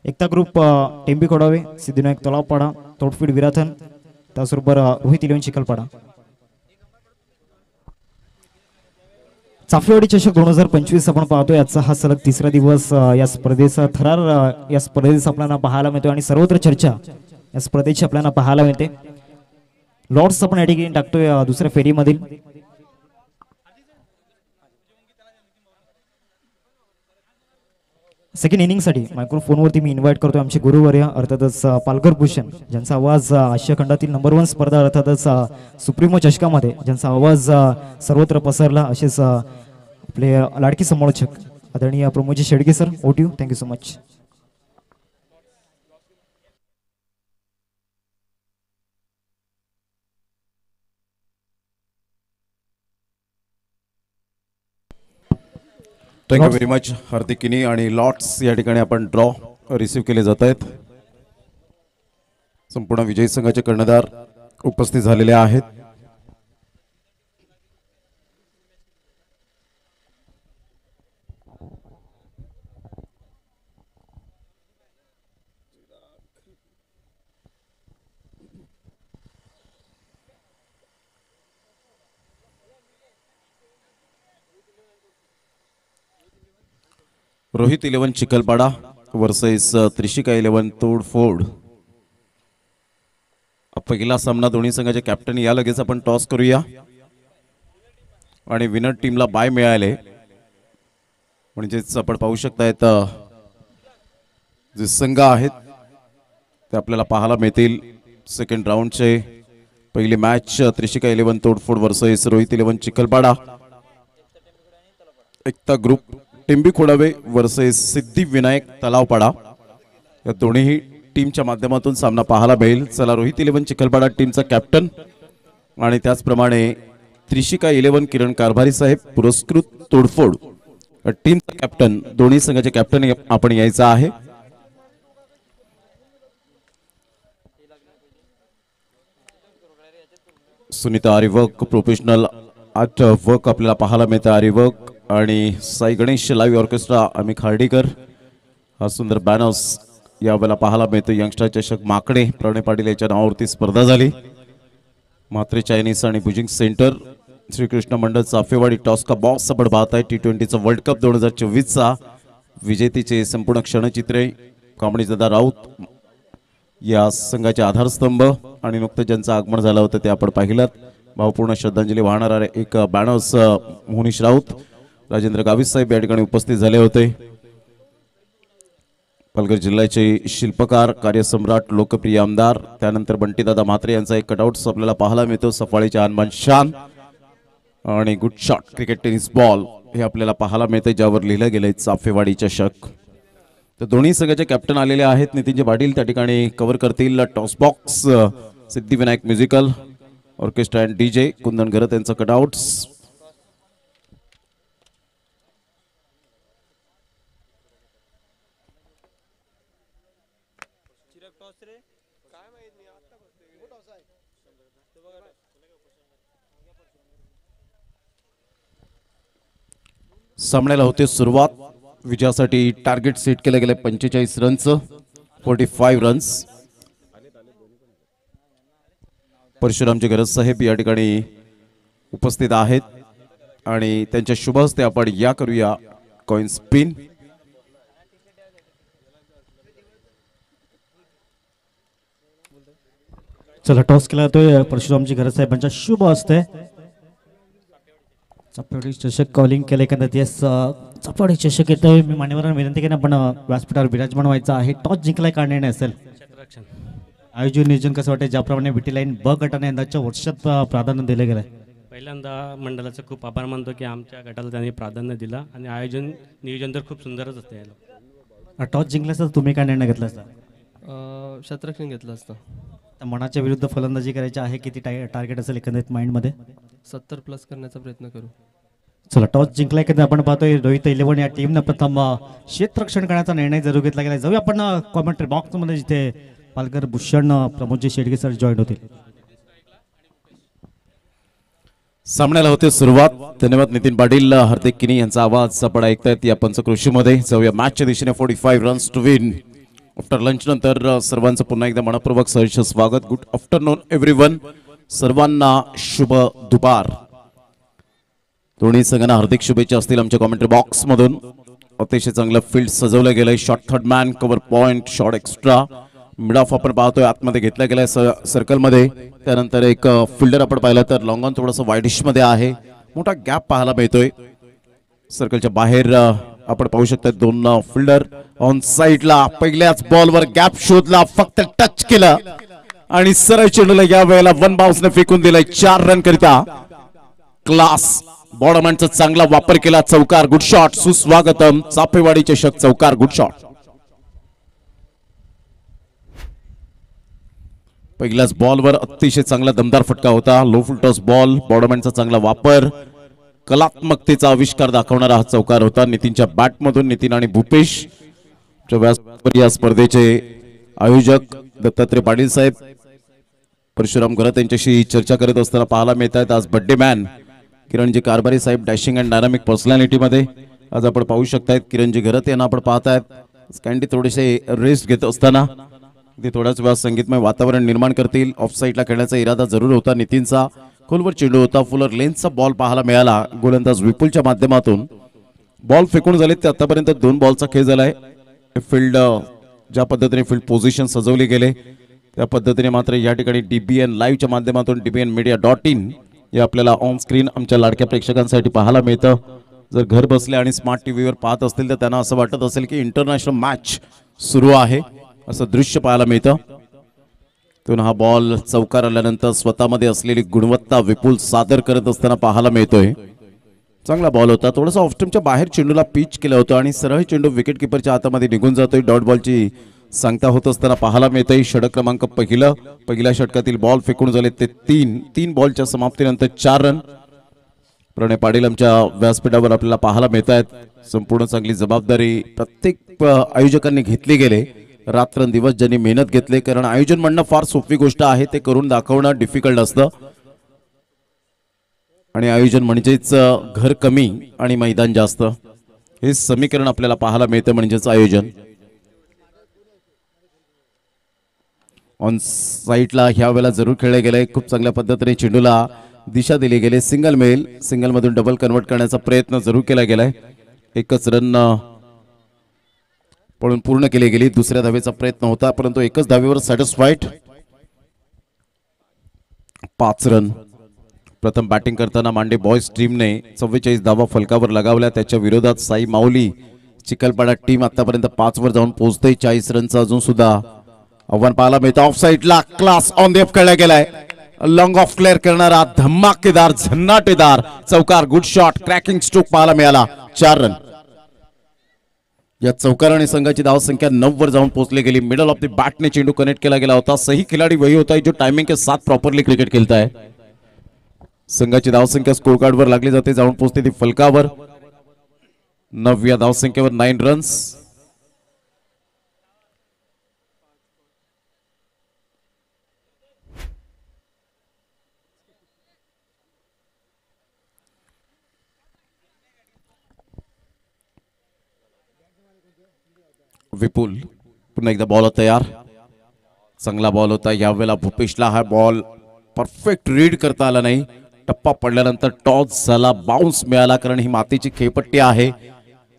एकता ग्रुप टेंबी खोडावे, सिद्धिविनायक तलावपाडा, तोडफीड विराथन, त्याचबरोबर रोहित 11 चिखलपाडा. चाफेवाडी चषक 2025 आपण पाहतोय. आजचा हा सलग 3रा दिवस या स्पर्धेचा थरार या स्पर्धेचा आपल्याला पाहायला मिळतो आणि सर्वत्र चर्चा या स्पर्धेची आपल्याला पाहायला मिळते. लॉर्ड्स आपण या ठिकाणी टाकतोय दुसऱ्या फेरीमधील. सेकंड इनिंगसाठी मायक्रोफोनवरती मी इन्व्हाइट करतोय आमचे गुरुवर्य अर्थातच पालघर भूषण, ज्यांचा आवाज आशिया खंडातील नंबर 1 स्पर्धा अर्थातच सुप्रीमो चषकामध्ये ज्यांचा आवाज सर्वत्र पसरला, असेच आपले लाडकी समालोचक आदरणीय प्रमोदजी शेडगे सर. ओटीयू, thank you so much.
Thank you very much Hardik Kini. आणि लॉट्स या ठिकाणी आपण ड्रॉ रिसीव्ह केले जात आहेत. संपूर्ण विजयी संघाचे कर्णधार उपस्थित झालेले आहेत. रोहित 11 चिखलपाडा वर्सेस त्रिशिका 11 तोडफोड. पहिला सामना दोन्ही संघाचे कॅप्टन या लगेच आपण टॉस करूया. आणि विनर टीमला बाय मिळाले, म्हणजेच आपण पाहू शकतायत जे संघ आहेत ते आपल्याला पाहायला मिळतील. सेकंड राऊंडचे पहिली मॅच त्रिशिका 11 तोडफोड वर्सेस रोहित 11 चिखलपाडा. एकता ग्रुप टेंबी खोडावे वर्सेस सिद्धिविनायक तलावपाडा या दोन्ही टीमच्या माध्यमातून सामना पाहायला मिळेल. चला, रोहित 11 चिखलपाडा टीमचा कॅप्टन आणि त्याचप्रमाणे त्रिशिका 11 किरण कारभारी साहेब पुरस्कृत तोडफोड टीमचा कॅप्टन, दोन्ही संघाचे कॅप्टन आपण यायचा आहे. सुनीता आरिवर्क प्रोफेशनल आर्ट वर्क आपल्याला पाहायला मिळतं. आरिवर्क आणि साई गणेश लाईव्ह ऑर्केस्ट्रा अमित खार्डीकर. हा सुंदर बॅनर्स यावेळेला पाहायला मिळतो. यंगस्टर चषक माकडे प्रणय पाटील याच्या नावावरती स्पर्धा झाली. म्हात्रे चायनीज आणि बुजिंग सेंटर श्रीकृष्ण मंडळ चाफेवाडी टॉस का बॉक्स आपण पाहत आहे. T20चा वर्ल्ड कप 2024चा विजेतेचे संपूर्ण क्षणचित्रे. कांबळीदादा राऊत या संघाचे आधारस्तंभ आणि नुकतं ज्यांचं आगमन झालं होतं ते आपण पाहिलं. भावपूर्ण श्रद्धांजली वाहणारे एक बॅनर्स मोहनीश राऊत, राजेंद्र गावित साहेब या ठिकाणी उपस्थित झाले होते. पालघर जिल्ह्याचे शिल्पकार, कार्यसम्राट, लोकप्रिय आमदार, त्यानंतर बंटीदादा म्हात्रे यांचा एक कटआउट्स आपल्याला पाहायला मिळतो. सफाळीचे अनमान शान आणि good shot cricket tennis ball हे आपल्याला पाहायला मिळते, ज्यावर लिहिलं गेलंय चाफेवाडी चषक. तर दोन्ही संघाचे कॅप्टन आलेले आहेत. नितीनजी पाटील त्या ठिकाणी कव्हर करतील. Toss box Siddhivinayak musical orchestra and DJ Kundan Gharat यांचं कटआउट्स. सामन्याला होते सुरुवात. विजयासाठी टार्गेट सेट केलं गेलं 45 रनचं, 45 रन्स. परशुरामचे गरज साहेब या ठिकाणी उपस्थित आहेत आणि त्यांच्या शुभ हस्ते आपण या करूया कॉइन स्पिन.
चला टॉस केला जातोय परशुरामजी घरत साहेबांच्या शुभ हस्ते. चाफेवाडी चषक कॉलिंग केलं एकंदरीत. येस, चाफेवाडी चषक येतोय. मी मान्यवरांना विनंती केली आपण व्यासपीठावर विराजमान व्हायचं आहे. टॉस जिंकलाय का निर्णय असेल. आयोजन नियोजन कसं वाटतं, ज्याप्रमाणे विटी लाईन ब गटाने यंदाच्या वर्षात प्राधान्य दिलं गेलंय.
पहिल्यांदा मंडळाचं खूप आभार मानतो की आमच्या गटाला त्यांनी प्राधान्य दिलं आणि आयोजन नियोजन तर खूप सुंदरच असतं याला.
टॉस जिंकल्यास तुम्ही काय निर्णय घेतला असता.
क्षेत्ररक्षण घेतलं असतं.
तर मनाच्या विरुद्ध फलंदाजी करायची आहे. किती टार्गेट असेल एकंदरीत माइंडमध्ये.
70+ करण्याचा प्रयत्न करू.
चला टॉस जिंकलाय की आपण पाहतोय रोहित 11 या टीमनं प्रथम क्षेत्ररक्षण करण्याचा निर्णय जरूर घेतला गेला. जाऊया आपण कॉमेंट्री बॉक्समध्ये, जिथे पालघर भूषण प्रमोदजी शेडगे सर जॉईन होतील.
सामन्याला होते सुरुवात. धन्यवाद नितीन पाटील. हार्दिक किनी यांचा आवाज आपण ऐकतायत या पंचक्रोशीमध्ये. जाऊया मॅचच्या दिशेने. 45 runs to win. After lunch नंतर सर्वांचं पुन्हा एकदा मनपूर्वक सहर्ष स्वागत. Good afternoon everyone. सर्वांना शुभ दुपार. दोन्ही संघांना हार्दिक शुभेच्छा असतील आमच्या कॉमेंट्री बॉक्स मधून. अतिशय चांगलं फील्ड सजवलं गेलंय. Shot third man, cover point, shot extra, mid of आपण पाहतोय आतमध्ये घेतला गेलाय सर्कलमध्ये. त्यानंतर एक फिल्डर आपण पाहिलं तर लॉंग ऑन थोडंसं वाईडिश मध्ये आहे. मोठा गॅप पाहायला मिळतोय. सर्कलच्या बाहेर आपण पाहू शकता दोन फिल्डर ऑन साइडला. पहिल्याच बॉलवर गॅप शोधला, फक्त टच केलं आणि सरळ चेंडूला या वेळेला वन बाउन्सने फेकून दिलाय 4 रन करिता. क्लास बॉडमॅनचा चांगला वापर केला. चौकार, गुड शॉट. सुस्वागतम. चाफेवाडी चषक चौकार, गुड शॉट. पहिल्याच बॉलवर अतिशय चांगला दमदार फटका होता. लो फुल टॉस बॉल, बॉडमॅनचा चांगला वापर, कलात्मकतेचा आविष्कार दाखवणारा हा चौकार होता. नितीनच्या बॅटमधून. नितीन आणि भूपेश या स्पर्धेचे आयोजक दत्तात्रय पाटील साहेब, परशुराम घरत यांच्याशी चर्चा करत असताना पाहायला मिळत आहेत. आज birthday man Kiranji कारभारी Saheb dashing and dynamic personality मध्ये आज आपण पाहू शकतायत. किरणजी घरत यांना आपण पाहतायत कॅन्डी थोडेसे रेस्ट घेत असताना ते थोड्याच वेळा संगीतमय वातावरण निर्माण करतील. ऑफ साईडला खेळण्याचा इरादा जरूर होता नितीनचा. खोलवर चेंडू होता. फुलर लेन्सचा बॉल पाहायला मिळाला. गोलंदाज विपुलच्या माध्यमातून बॉल फेकून झाले. ते आतापर्यंत 2 बॉलचा खेळ झालाय. फील्ड ज्या पद्धतीने फील्ड पोझिशन सजवली गेले त्या पद्धतीने मात्र या ठिकाणी DBN लाईव्हच्या माध्यमातून dbnmedia.in हे आपल्याला ऑन स्क्रीन आमच्या लाडक्या प्रेक्षकांसाठी पाहायला मिळतं. जर घर बसले आणि स्मार्ट टीव्हीवर पाहत असतील तर त्यांना असं वाटत असेल की इंटरनॅशनल मॅच सुरू आहे असं दृश्य पाहायला मिळतं. पण हा बॉल चौकार आल्यानंतर स्वतःमध्ये असलेली गुणवत्ता विपुल सादर करत असताना पाहायला मिळतोय. चांगला बॉल होता. थोडासा ऑफस्टमच्या बाहेर चेंडूला पिच केलं होतं आणि सरळ चेंडू विकेट किपरच्या हातामध्ये निघून जातोय. डॉट बॉलची सांगता होत असताना पाहायला मिळतंय. षटक क्रमांक पहिल्या षटकातील बॉल फेकून झाले ते 3 बॉलच्या समाप्तीनंतर 4 रन. प्रणय पाटील आमच्या व्यासपीठावर आपल्याला पाहायला मिळत आहेत. संपूर्ण चांगली जबाबदारी प्रत्येक आयोजकांनी घेतली गेले. रात्रंदिवस ज्यांनी मेहनत घेतली, कारण आयोजन म्हणणं फार सोपी गोष्ट आहे, ते करून दाखवणं डिफिकल्ट असतं. आणि आयोजन म्हणजेच घर कमी आणि मैदान जास्त हे समीकरण आपल्याला पाहायला मिळतं म्हणजेच आयोजन. ऑन साईडला ह्या वेळेला जरूर खेळले गेले. खूप चांगल्या पद्धतीने चेंडूला दिशा दिली गेली. सिंगल मेल, सिंगल मधून डबल कन्वर्ट करण्याचा प्रयत्न जरूर केला गेलाय. एकच रन पळून पूर्ण केली गेली. दुसऱ्या धावेचा प्रयत्न होता परंतु एकच धावेवर सॅटिस्फाईड. 5 रन. प्रथम बॅटिंग करताना मांडे बॉयज टीमने 44 धावा फलकावर लगावल्या. त्याच्या विरोधात साई माऊली चिखलपाडा टीम आतापर्यंत 5 वर जाऊन पोहोचते. 40 रनचं अजून सुद्धा आव्हान पाहायला मिळतं. ऑफ साईडला क्लास ऑन द ऑफ खेळला गेलाय. लॉंग ऑफ क्लिअर करणारा धमाकेदार झन्नाटेदार चौकार. गुड शॉट, क्रॅकिंग स्ट्रोक पाहायला मिळाला. 4 रन. या चौकाराने संघाची धावसंख्या 9 वर जाऊन पोहोचली गेली. मिडल ऑफ द बॅटने चेंडू कनेक्ट केला गेला होता. सही खिलाडी वही होता है जो टाइमिंग के साथ प्रॉपरली क्रिकेट खेलता है. संघाची धावसंख्या स्कोर कार्ड वर लागली जाते. जाऊन पोहोचते ती फलकावर. 9व्या धावसंख्येवर 9 रन्स. विपुल पुन्हा एकदा बॉल तयार. चांगला बॉल होता यावेळेला. भूपेशला हा बॉल परफेक्ट रीड करता आला नाही. टप्पा पडल्यानंतर टॉस झाला, बाउन्स मिळाला. कारण ही मातीची खेळपट्टी आहे.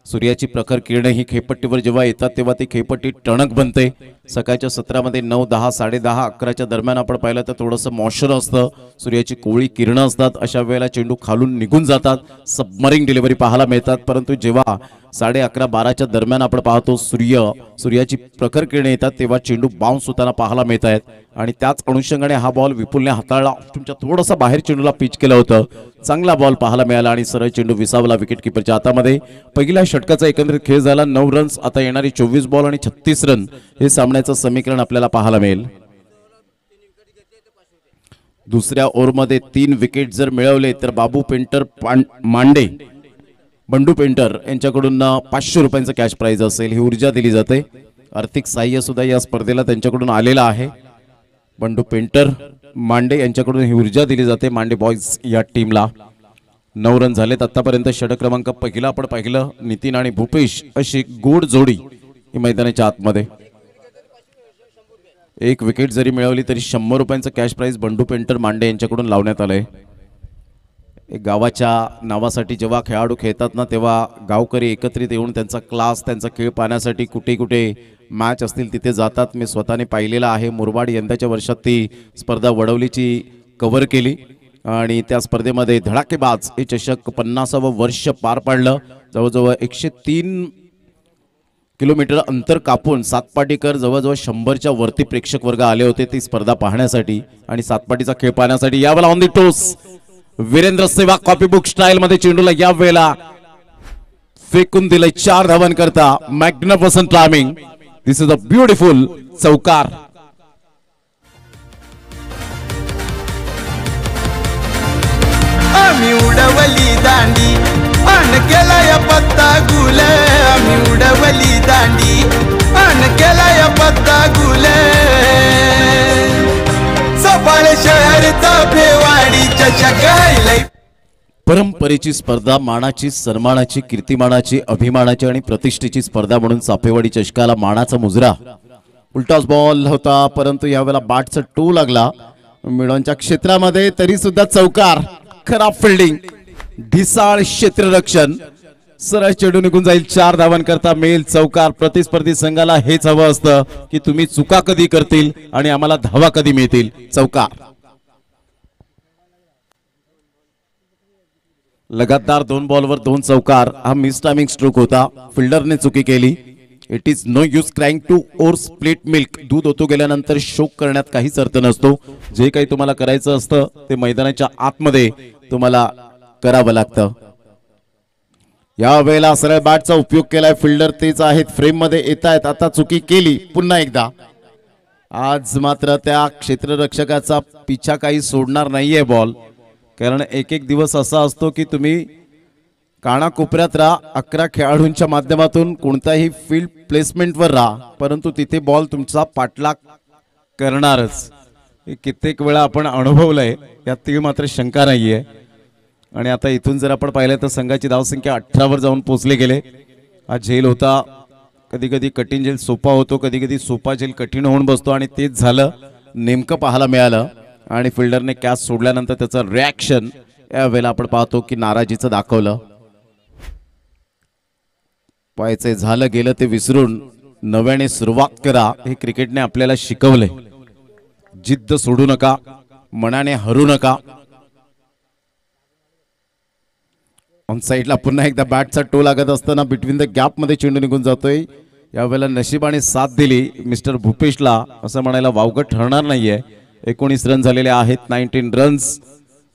सूर्याची प्रखर किरणे ही खेळपट्टीवर जेव्हा येतात तेव्हा ती खेळपट्टी टणक बनते. सकाळच्या सत्रामध्ये 9, 10, 10:30, 11च्या दरम्यान आपण पाहिलं तर थोडंसं मॉइश्चर असतं. सूर्याची कोवळी किरणं असतात. अशा वेळेला चेंडू खालून निघून जातात. सबमरिंग डिलिव्हरी पाहायला मिळतात. परंतु जेव्हा 11:30, 12च्या दरम्यान आपण पाहतो सूर्याची प्रखर किरणे येतात तेव्हा चेंडू बाउन्स होताना पाहायला मिळत आहेत. आणि त्याच अनुषंगाने हा बॉल विपुलने हाताळला. तुमच्या थोडासा बाहेर चेंडूला पिच केलं होतं. चांगला बॉल पाहायला मिळाला आणि सरळ चेंडू विसावला विकेट किपरच्या हातामध्ये. पहिल्या षटकाचा एकंदरीत खेळ झाला. 9 रन्स. आता येणारी 24 बॉल आणि 36 रन हे सामन्याचं समीकरण आपल्याला पाहायला मिळेल. दुसऱ्या ओव्हरमध्ये 3 विकेट जर मिळवले तर बाबू पेंटर मांडे, बंडू पेंटर यांच्याकडून 500 रुपयांचं कॅश प्राइज असेल. ही ऊर्जा दिली जाते. आर्थिक सहाय्य सुद्धा या स्पर्धेला त्यांच्याकडून आलेलं आहे. बंडू पेंटर मांडे यांच्याकडून ही ऊर्जा दिली जाते. मांडे बॉयज या टीमला. 9 रन झालेत आतापर्यंत. षटक क्रमांक पहिला आपण पाहिलं. नितीन आणि भूपेश अशी गोड जोडी ही मैदानाच्या आतमध्ये. 1 विकेट जरी मिळवली तरी 100 रुपयांचं कॅश प्राइज बंडू पेंटर मांडे यांच्याकडून लावण्यात आलंय. गावाच्या नावासाठी जेव्हा खेळाडू खेळतात ना तेव्हा गावकरी एकत्रित येऊन त्यांचा क्लास, त्यांचा खेळ पाहण्यासाठी कुठे कुठे मॅच असतील तिथे जातात. मी स्वतःने पाहिलेला आहे. मुरबाड यंदाच्या वर्षात ती स्पर्धा वडवलीची कव्हर केली आणि त्या स्पर्धेमध्ये धडाकेबाज हे चषक 50वं वर्ष पार पाडलं. जवळजवळ 103 किलोमीटर अंतर कापून सातपाटीकर जवळजवळ 100च्या वरती प्रेक्षक वर्ग आले होते ती स्पर्धा पाहण्यासाठी आणि सातपाटीचा खेळ पाहण्यासाठी. यावेळेला ऑन दी टोस वीरेंद्र सेवा कॉपी बुक स्टाईल मध्ये चेंडूला या वेळेला फेकून दिले. 4 धावन करता. Magnificent timing. This is a beautiful चौकार.
आम्ही उडवली दांडी अन केला या पत्ता गुले. आम्ही उडवली दांडी अन केला या पत्ता गुले. सफाळ शहरचा फेवाडी चषक गायले.
परंपरेची स्पर्धा, मानाची, सन्मानाची, कीर्तिमानाची, अभिमानाची आणि प्रतिष्ठेची स्पर्धा म्हणून चाफेवाडी चषकाला मानाचा मुजरा. उलटाच बॉल होता परंतु यावेळेला बॅटचा टो लागला मिडॉनच्या क्षेत्रामध्ये. तरी सुद्धा चौकार. खराब फिल्डिंग, ढिसाळ क्षेत्ररक्षण. सरळ चेंडू निघून जाईल. 4 धावन करता मिळेल चौकार. प्रतिस्पर्धी संघाला हेच हवं असतं की तुम्ही चुका कधी करतील आणि आम्हाला धावा कधी मिळतील. चौकार. लगातार 2 बॉलवर 2 चौकार. हा मिस टायमिंग स्ट्रोक होता. फिल्डरने चुकी केली. It is no use crying to or split milk. दूध ओतू गेल्यानंतर शोक करण्यात काहीच अर्थ नसतो. जे काही तुम्हाला करायचं असतं ते मैदानाच्या आतमध्ये तुम्हाला करावं लागतं. या वेळेला सरळ बॅटचा उपयोग केलाय. फिल्डर तेच आहेत, फ्रेम मध्ये येत आहेत. आता चुकी केली पुन्हा एकदा. आज मात्र त्या क्षेत्ररक्षकाचा पिछा काही सोडणार नाहीये बॉल. कारण एक दिवस असा असतो की तुम्ही कानाकोपऱ्यात राहा, 11 खेळाडूंच्या माध्यमातून कोणत्याही फील्ड प्लेसमेंटवर राहा, परंतु तिथे बॉल तुमचा पाठलाग करणारच. हे कित्येक वेळा आपण अनुभवलंय, यात मात्र शंका नाहीये. आणि आता इथून जर आपण पाहिलं तर संघाची धावसंख्या 18 वर जाऊन पोहोचले गेले. हा झेल होता. कधी कधी कठीण झेल सोपा होतो, कधी कधी सोपा झेल कठीण होऊन बसतो आणि तेच झालं. नेमकं पाहायला मिळालं आणि फिल्डरने कॅच सोडल्यानंतर त्याचं रिॲक्शन यावेळेला आपण पाहतो की नाराजीचं दाखवलं. पाहायचे झालं गेलं ते विसरून नव्याने सुरुवात करा, हे क्रिकेटने आपल्याला शिकवले. जिद्द सोडू नका, मनाने हरू नका. ऑन साईडला पुन्हा एकदा बॅटचा टो लागत असताना बिटवीन द गॅप मध्ये चेंडू निघून जातोय. यावेळेला नशिबाने साथ दिली मिस्टर भूपेशला असं म्हणायला वावगं ठरणार नाहीये. 19 रन झालेले आहेत. 19 रन्स.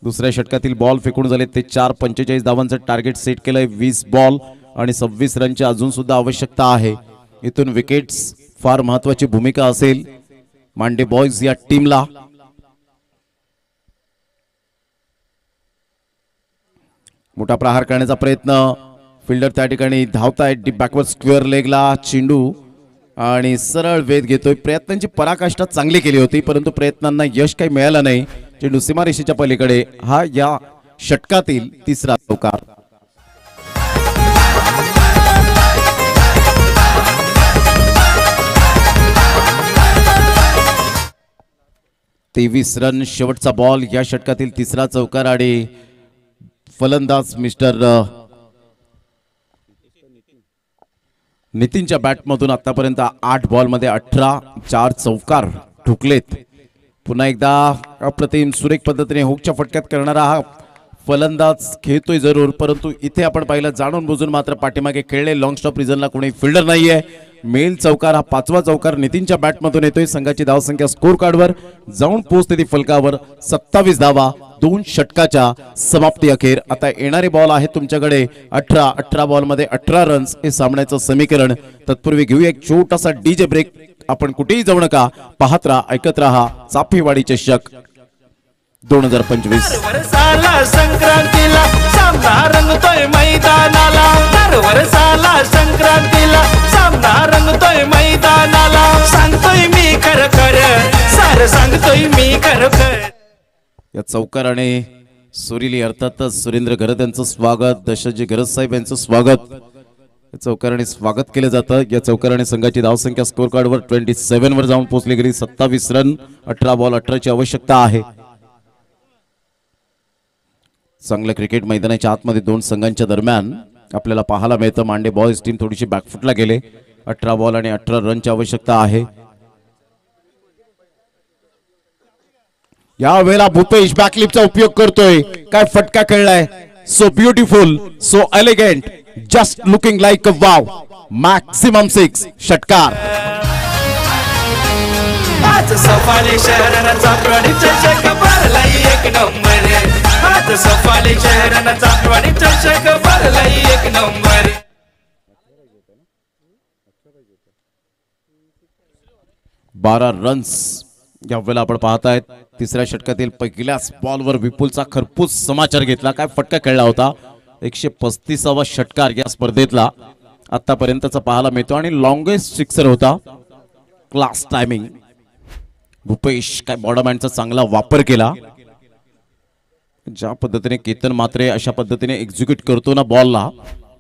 दुसऱ्या षटकातील बॉल फेकून झाले ते 4. 45 धावांचं टार्गेट सेट केलंय. 20 बॉल आणि 26 रनची अजून सुद्धा आवश्यकता आहे. इथून विकेट्स फार महत्वाची भूमिका असेल मांडे बॉयज या टीमला. मोठा प्रहार करण्याचा प्रयत्न. फिल्डर त्या ठिकाणी धावतायत. डीप बॅकवर्ड स्क्वेअर लेगला चेंडू आणि सरळ वेध घेतोय. प्रयत्नांची पराकाष्ठा चांगली केली होती परंतु प्रयत्नांना यश काही मिळालं नाही. चेंडू सीमारेषेच्या पलीकडे. हा या षटकातील तिसरा चौकार. तेवीस रन शेवटचा बॉल. या षटकातील तिसरा चौकार आणि फलंदाज मिस्टर नितीनच्या बॅटमधून आतापर्यंत 8 बॉलमध्ये 18 4 चौकार ठोकलेत. पुन्हा एकदा अप्रतिम सुरेख पद्धतीने हुकच्या फटक्यात करणारा हा फलंदाज खेळतोय जरूर परंतु इथे आपण पाहिलं जाणून बुजून मात्र पाठीमागे खेळले. लॉंग स्टॉप रिझनला कोणी फिल्डर नाहीये. मेल चौकार हा 5वा चौकार नितीनच्या बॅटमधून येतोय. संघाची धावसंख्या स्कोर कार्डवर जाऊन पोहोचते ती फलकावर. 27 धावा 2 षटकाच्या समाप्ती अखेर. आता येणारे बॉल आहेत तुमच्याकडे 18 बॉलमध्ये 18 रन्स हे सामन्याचं समीकरण. तत्पूर्वी घेऊया एक छोटासा डीजे ब्रेक. आपण कुठेही जाऊ नका. पाहत राहा ऐकत राहा चाफेवाडी चषक 2025.
वर्षाला संक्रांतीला सामना रंगतोय मैदानाला. वर्षाला संक्रांतीला सामना रंगतोय मैदानाला. सांगतोय मी खरं खरं सारं सांगतोय मी खरं खरं.
या चौकाराने सुरिली अर्थातच सुरेंद्र घरत यांचं स्वागत. दशरथजी घरत साहेब यांचं स्वागत. चौकाराने स्वागत केलं जातं. या चौकाराने संघाची धावसंख्या स्कोर कार्डवर 27 वर जाऊन पोहोचली गेली. 27 रन 18 बॉल 18 ची आवश्यकता आहे. चांगलं क्रिकेट मैदानाच्या आतमध्ये 2 संघांच्या दरम्यान आपल्याला पाहायला मिळतं. मांडे बॉयज टीम थोडीशी बॅकफुटला गेले. 18 बॉल आणि 18 रनची आवश्यकता आहे. या वेळेला भूपेश बॅकलिपचा उपयोग करतोय. काय फटका खेळलाय. So beautiful so elegant just looking like a wow. Maximum 6 षटकार.
आज सफाले शहराचा प्राणी चषक भरलाय 1 नंबर. आज सफाले शहराचा प्राणी चषक भरलाय 1 नंबर.
12 रन्स या वेळेला आपण पाहतायत. तिसऱ्या षटकातील पहिल्याच बॉलवर विपुलचा खरपूस समाचार घेतला. काय फटका खेळला होता. 135वा षटकार या स्पर्धेतला आतापर्यंतचा पाहायला मिळतो आणि लॉंगेस्ट सिक्सर होता. Class timing. भूपेश काय बॉर्डरमॅनचा चांगला वापर केला. ज्या पद्धतीने केतन मात्रे अशा पद्धतीने एक्झिक्यूट करतो ना बॉलला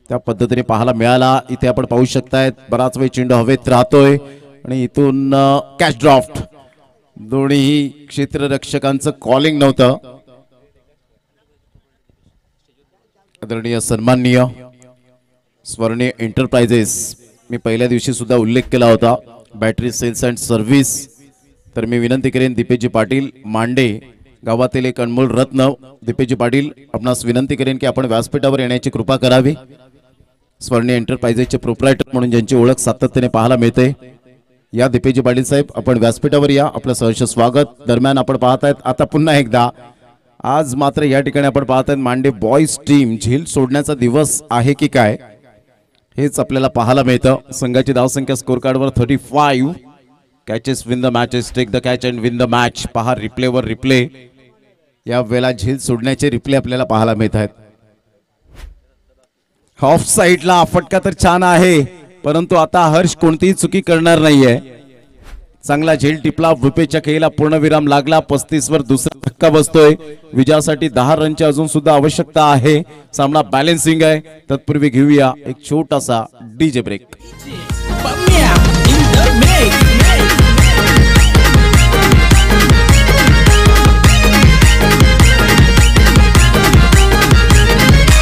त्या पद्धतीने पाहायला मिळाला. इथे आपण पाहू शकताय बराच वेळ चेंडू हवेत राहतोय आणि इथून कॅच ड्राफ्ट. दोन्ही क्षेत्ररक्षकांचं कॉलिंग नव्हतं. आदरणीय सन्माननीय स्वर्णीय एंटरप्राइजेस मी पहिल्या दिवशी सुद्धा उल्लेख केला होता. Battery sales and service. तर मी विनंती करेन दीपेशजी पाटील मांडे गावातील एक अनमोल रत्न दीपेशजी पाटील आपणास विनंती करेन की आपण व्यासपीठावर येण्याची कृपा करावी. स्वर्णीय एंटरप्राइजेसचे प्रोप्रायटर म्हणून ज्यांची ओळख सातत्याने पाहायला मिळते. या दीपेशजी पाटील साहेब आपण व्यासपीठावर या. आपलं सहर्ष स्वागत. दरम्यान आपण पाहतायत आता पुन्हा एकदा आज मात्र या ठिकाणी आपण पाहतायत मांडे बॉयज टीम झेल सोडण्याचा दिवस आहे की काय हेच आपल्याला पाहायला मिळतं. संघाची धावसंख्या स्कोर कार्डवर 35. Catches win the matches. Take the catch and win the match. पहा रिप्लेवर रिप्ले. या वेळेला झेल सोडण्याचे रिप्ले आपल्याला पाहायला मिळत आहेत. ऑफ साइडला फटका तर छान आहे परंतु आता हर्ष कोणतीही चुकी करणार नाहीये. चांगला झेल टिपला. भूपेशच्या खेळीला पूर्णविराम लागला. 35 वर दुसरा धक्का बसतोय. विजयासाठी 10 रनची अजून सुद्धा आवश्यकता आहे. सामना बॅलन्सिंग आहे. तत्पूर्वी घेऊया एक छोटासा डीजे ब्रेक.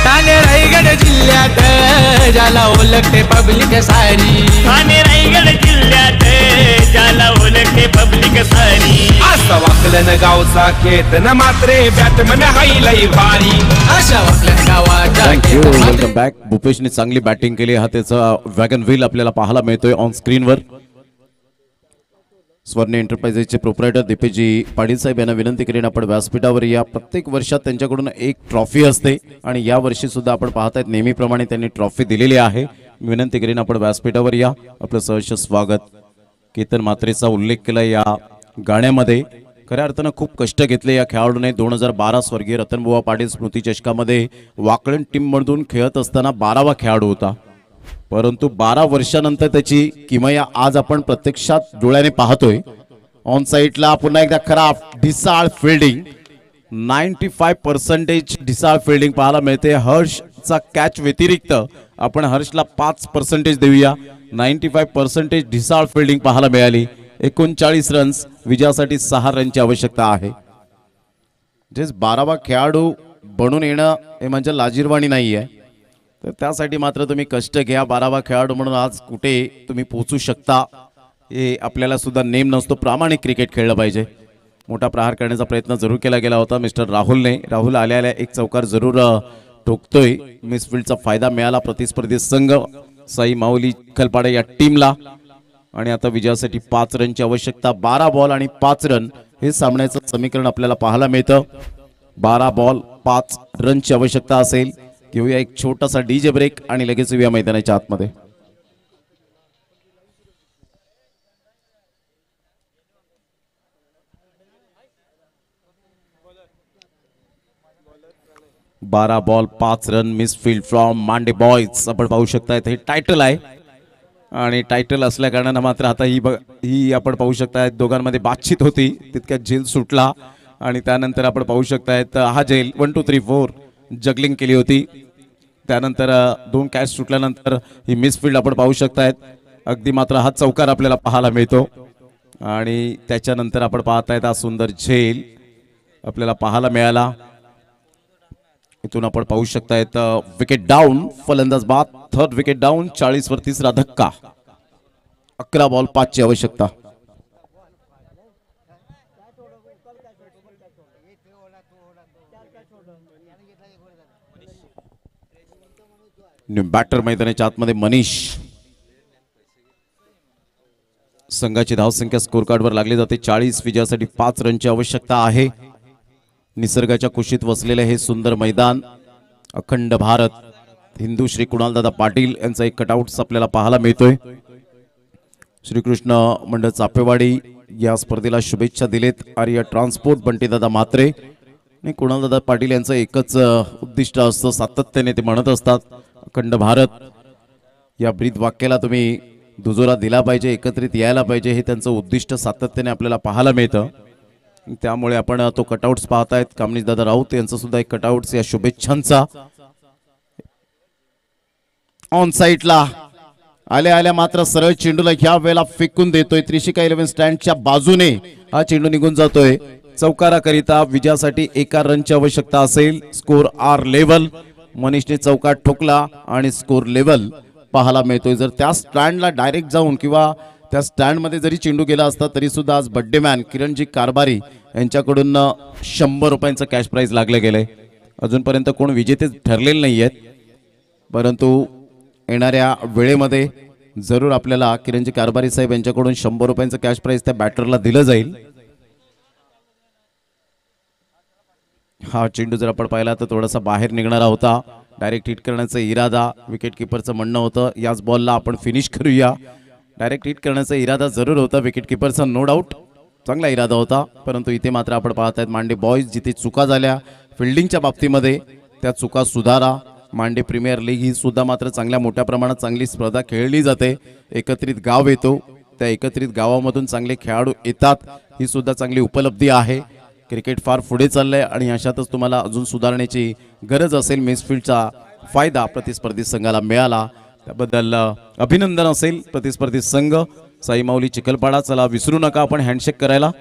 ठाणे रायगड जिल्ह्यात ज्याला ओळखते पब्लिक सारी. ठाणे रायगड जिल्ह्यात ज्याला ओळखते पब्लिक सारी. आज अशा वाकलन गावचा खेतन मात्रे बॅटमन हाई लई भारी अशा वाकलन गावाच्या
थँक्यू. Welcome back. भूपेशने चांगली बॅटिंग केली. हा त्याचा वॅगन व्हील आपल्याला पाहायला मिळतोय ऑन स्क्रीनवर. स्वर्ण एंटरप्राइजेसचे प्रोप्रायटर दीपेशजी पाटील साहेब यांना विनंती करीन आपण व्यासपीठावर या. प्रत्येक वर्षात त्यांच्याकडून एक ट्रॉफी असते आणि या वर्षी सुद्धा आपण पाहतायत नेहमीप्रमाणे त्यांनी ट्रॉफी दिलेली आहे. विनंती करीन आपण व्यासपीठावर या. आपलं सहर्ष स्वागत. केतन मात्रेचा उल्लेख केला या गाण्यामध्ये. खऱ्या अर्थानं खूप कष्ट घेतले या खेळाडूने. 2012 स्वर्गीय रतनबुवा पाटील स्मृती चषकामध्ये वाकळण टीममधून खेळत असताना 12वा खेळाडू होता. परंतु 12 वर्षानंतर त्याची किमया आज आपण प्रत्यक्षात डोळ्याने पाहतोय. ऑन साईडला पुन्हा एकदा खरा ढिसाळ फिल्डिंग. 95% ढिसाळ फिल्डिंग पाहायला मिळते. हर्षचा कॅच व्यतिरिक्त आपण हर्षला 5% देऊया. 95% ढिसाळ फिल्डिंग पाहायला मिळाली. 39 रन्स. विजयासाठी 6 रनची आवश्यकता आहे. जे 12वा खेळाडू बनून येणं हे म्हणजे लाजिरवाणी नाही आहे. तर त्यासाठी मात्र तुम्ही कष्ट घ्या. 12वा खेळाडू म्हणून आज कुठे तुम्ही पोहोचू शकता हे आपल्याला सुद्धा नेम नसतो. प्रामाणिक क्रिकेट खेळलं पाहिजे. मोठा प्रहार करण्याचा प्रयत्न जरूर केला गेला होता मिस्टर राहुलने. राहुल आल्या एक चौकार जरूर ठोकतोय. मिसफिल्डचा फायदा मिळाला प्रतिस्पर्धी संघ साई माऊली चिखलपाडे या टीमला. आणि आता विजयासाठी 5 रनची आवश्यकता. 12 बॉल आणि 5 रन हे सामन्याचं समीकरण आपल्याला पाहायला मिळतं. 12 बॉल 5 रनची आवश्यकता असेल. घेऊया एक छोटासा डीजे ब्रेक आणि लगेच येऊया मैदानाच्या आतमध्ये. बारा ball 5 run misfield from Mande boys. आपण पाहू शकता हे टायटल आहे आणि टायटल असल्या कारणानं मात्र आता ही आपण पाहू शकता दोघांमध्ये बातचीत होती. तितक्यात झेल सुटला आणि त्यानंतर आपण पाहू शकतायत हा झेल 1 2 3 4 जगलिंग केली होती. त्यानंतर 2 कॅच सुटल्यानंतर ही मिसफील्ड आपण पाहू शकतायत. अगदी मात्र हा चौकार आपल्याला पाहायला मिळतो आणि त्याच्यानंतर आपण पाहतायत हा सुंदर झेल आपल्याला पाहायला मिळाला. इथून आपण पाहू शकतायत विकेट डाऊन. फलंदाज बाद. 3rd wicket down. 40 वर 3रा धक्का. 11 बॉल 5 ची आवश्यकता. बॅटर मैदानाच्या आतमध्ये मनीष. संघाची धावसंख्या स्कोर कार्डवर लागली जाते 40. विजयासाठी 5 रनची आवश्यकता आहे. निसर्गाच्या कुशीत वसलेले हे सुंदर मैदान. अखंड भारत. हिंदू श्री कुणालदादा पाटील यांचा एक कटआउट आपल्याला पाहायला मिळतोय. श्रीकृष्ण मंडळ चापेवाडी या स्पर्धेला शुभेच्छा दिलेत. आर्या ट्रान्सपोर्ट बंटीदादा मात्रे आणि कुणालदादा पाटील यांचं एकच उद्दिष्ट असतं. सातत्याने ते म्हणत असतात अखंड भारत या ब्रीद वाक्याला तुम्ही दुजोरा दिला पाहिजे. एकत्रित यायला पाहिजे. हे त्यांचं उद्दिष्ट सातत्याने आपल्याला पाहायला मिळतं. त्यामुळे आपण तो कटआउट्स पाहतायत. कामनीश दादा राऊत यांचा सुद्धा एक कटआउट्स या शुभेच्छांचा. ऑन साईडला आल्या मात्र सरळ चेंडूला ह्या वेळेला फेकून देतोय. त्रिशिका 11 स्टँडच्या बाजूने हा चेंडू निघून जातोय. चौकाराकरिता विजयासाठी 1 रनची आवश्यकता असेल. Score are level. मनीषने चौकार ठोकला आणि स्कोर लेवल पाहायला मिळतोय. जर त्या स्टँडला डायरेक्ट जाऊन किंवा त्या स्टँडमध्ये जरी चेंडू गेला असता तरी सुद्धा आज बड्डे मॅन किरणजी कारभारी यांच्याकडून 100 रुपयांचं कॅश प्राइज लागले गेले. अजूनपर्यंत कोण विजेते ठरलेले नाही आहेत. परंतु येणाऱ्या वेळेमध्ये जरूर आपल्याला किरणजी कारभारी साहेब यांच्याकडून 100 रुपयांचं कॅश प्राइज त्या बॅटरला दिलं जाईल. हा चेंडू जर आपण पाहिला तर थोडासा बाहेर निघणारा होता. डायरेक्ट हिट करण्याचा इरादा विकेट किपरचं म्हणणं होतं याच बॉलला आपण फिनिश करूया. डायरेक्ट हिट करण्याचा इरादा जरूर होता विकेट किपरचा. नो डाऊट चांगला इरादा होता. परंतु इथे मात्र आपण पाहतायत मांडे बॉयज जिथे चुका झाल्या फिल्डिंगच्या बाबतीमध्ये त्या चुका सुधारा. मांडे प्रीमियर लीग ही सुद्धा मात्र चांगल्या मोठ्या प्रमाणात चांगली स्पर्धा खेळली जाते. एकत्रित गाव येतो. त्या एकत्रित गावामधून चांगले खेळाडू येतात. ही सुद्धा चांगली उपलब्धी आहे. क्रिकेट फार पुढे चाललंय आणि अशातच तुम्हाला अजून सुधारण्याची गरज असेल. मिसफील्डचा फायदा प्रतिस्पर्धी संघाला मिळाला त्याबद्दल अभिनंदन असेल प्रतिस्पर्धी संघ. साई माऊली चिखलपाडा. चला विसरू नका आपण हँडशेक करायला.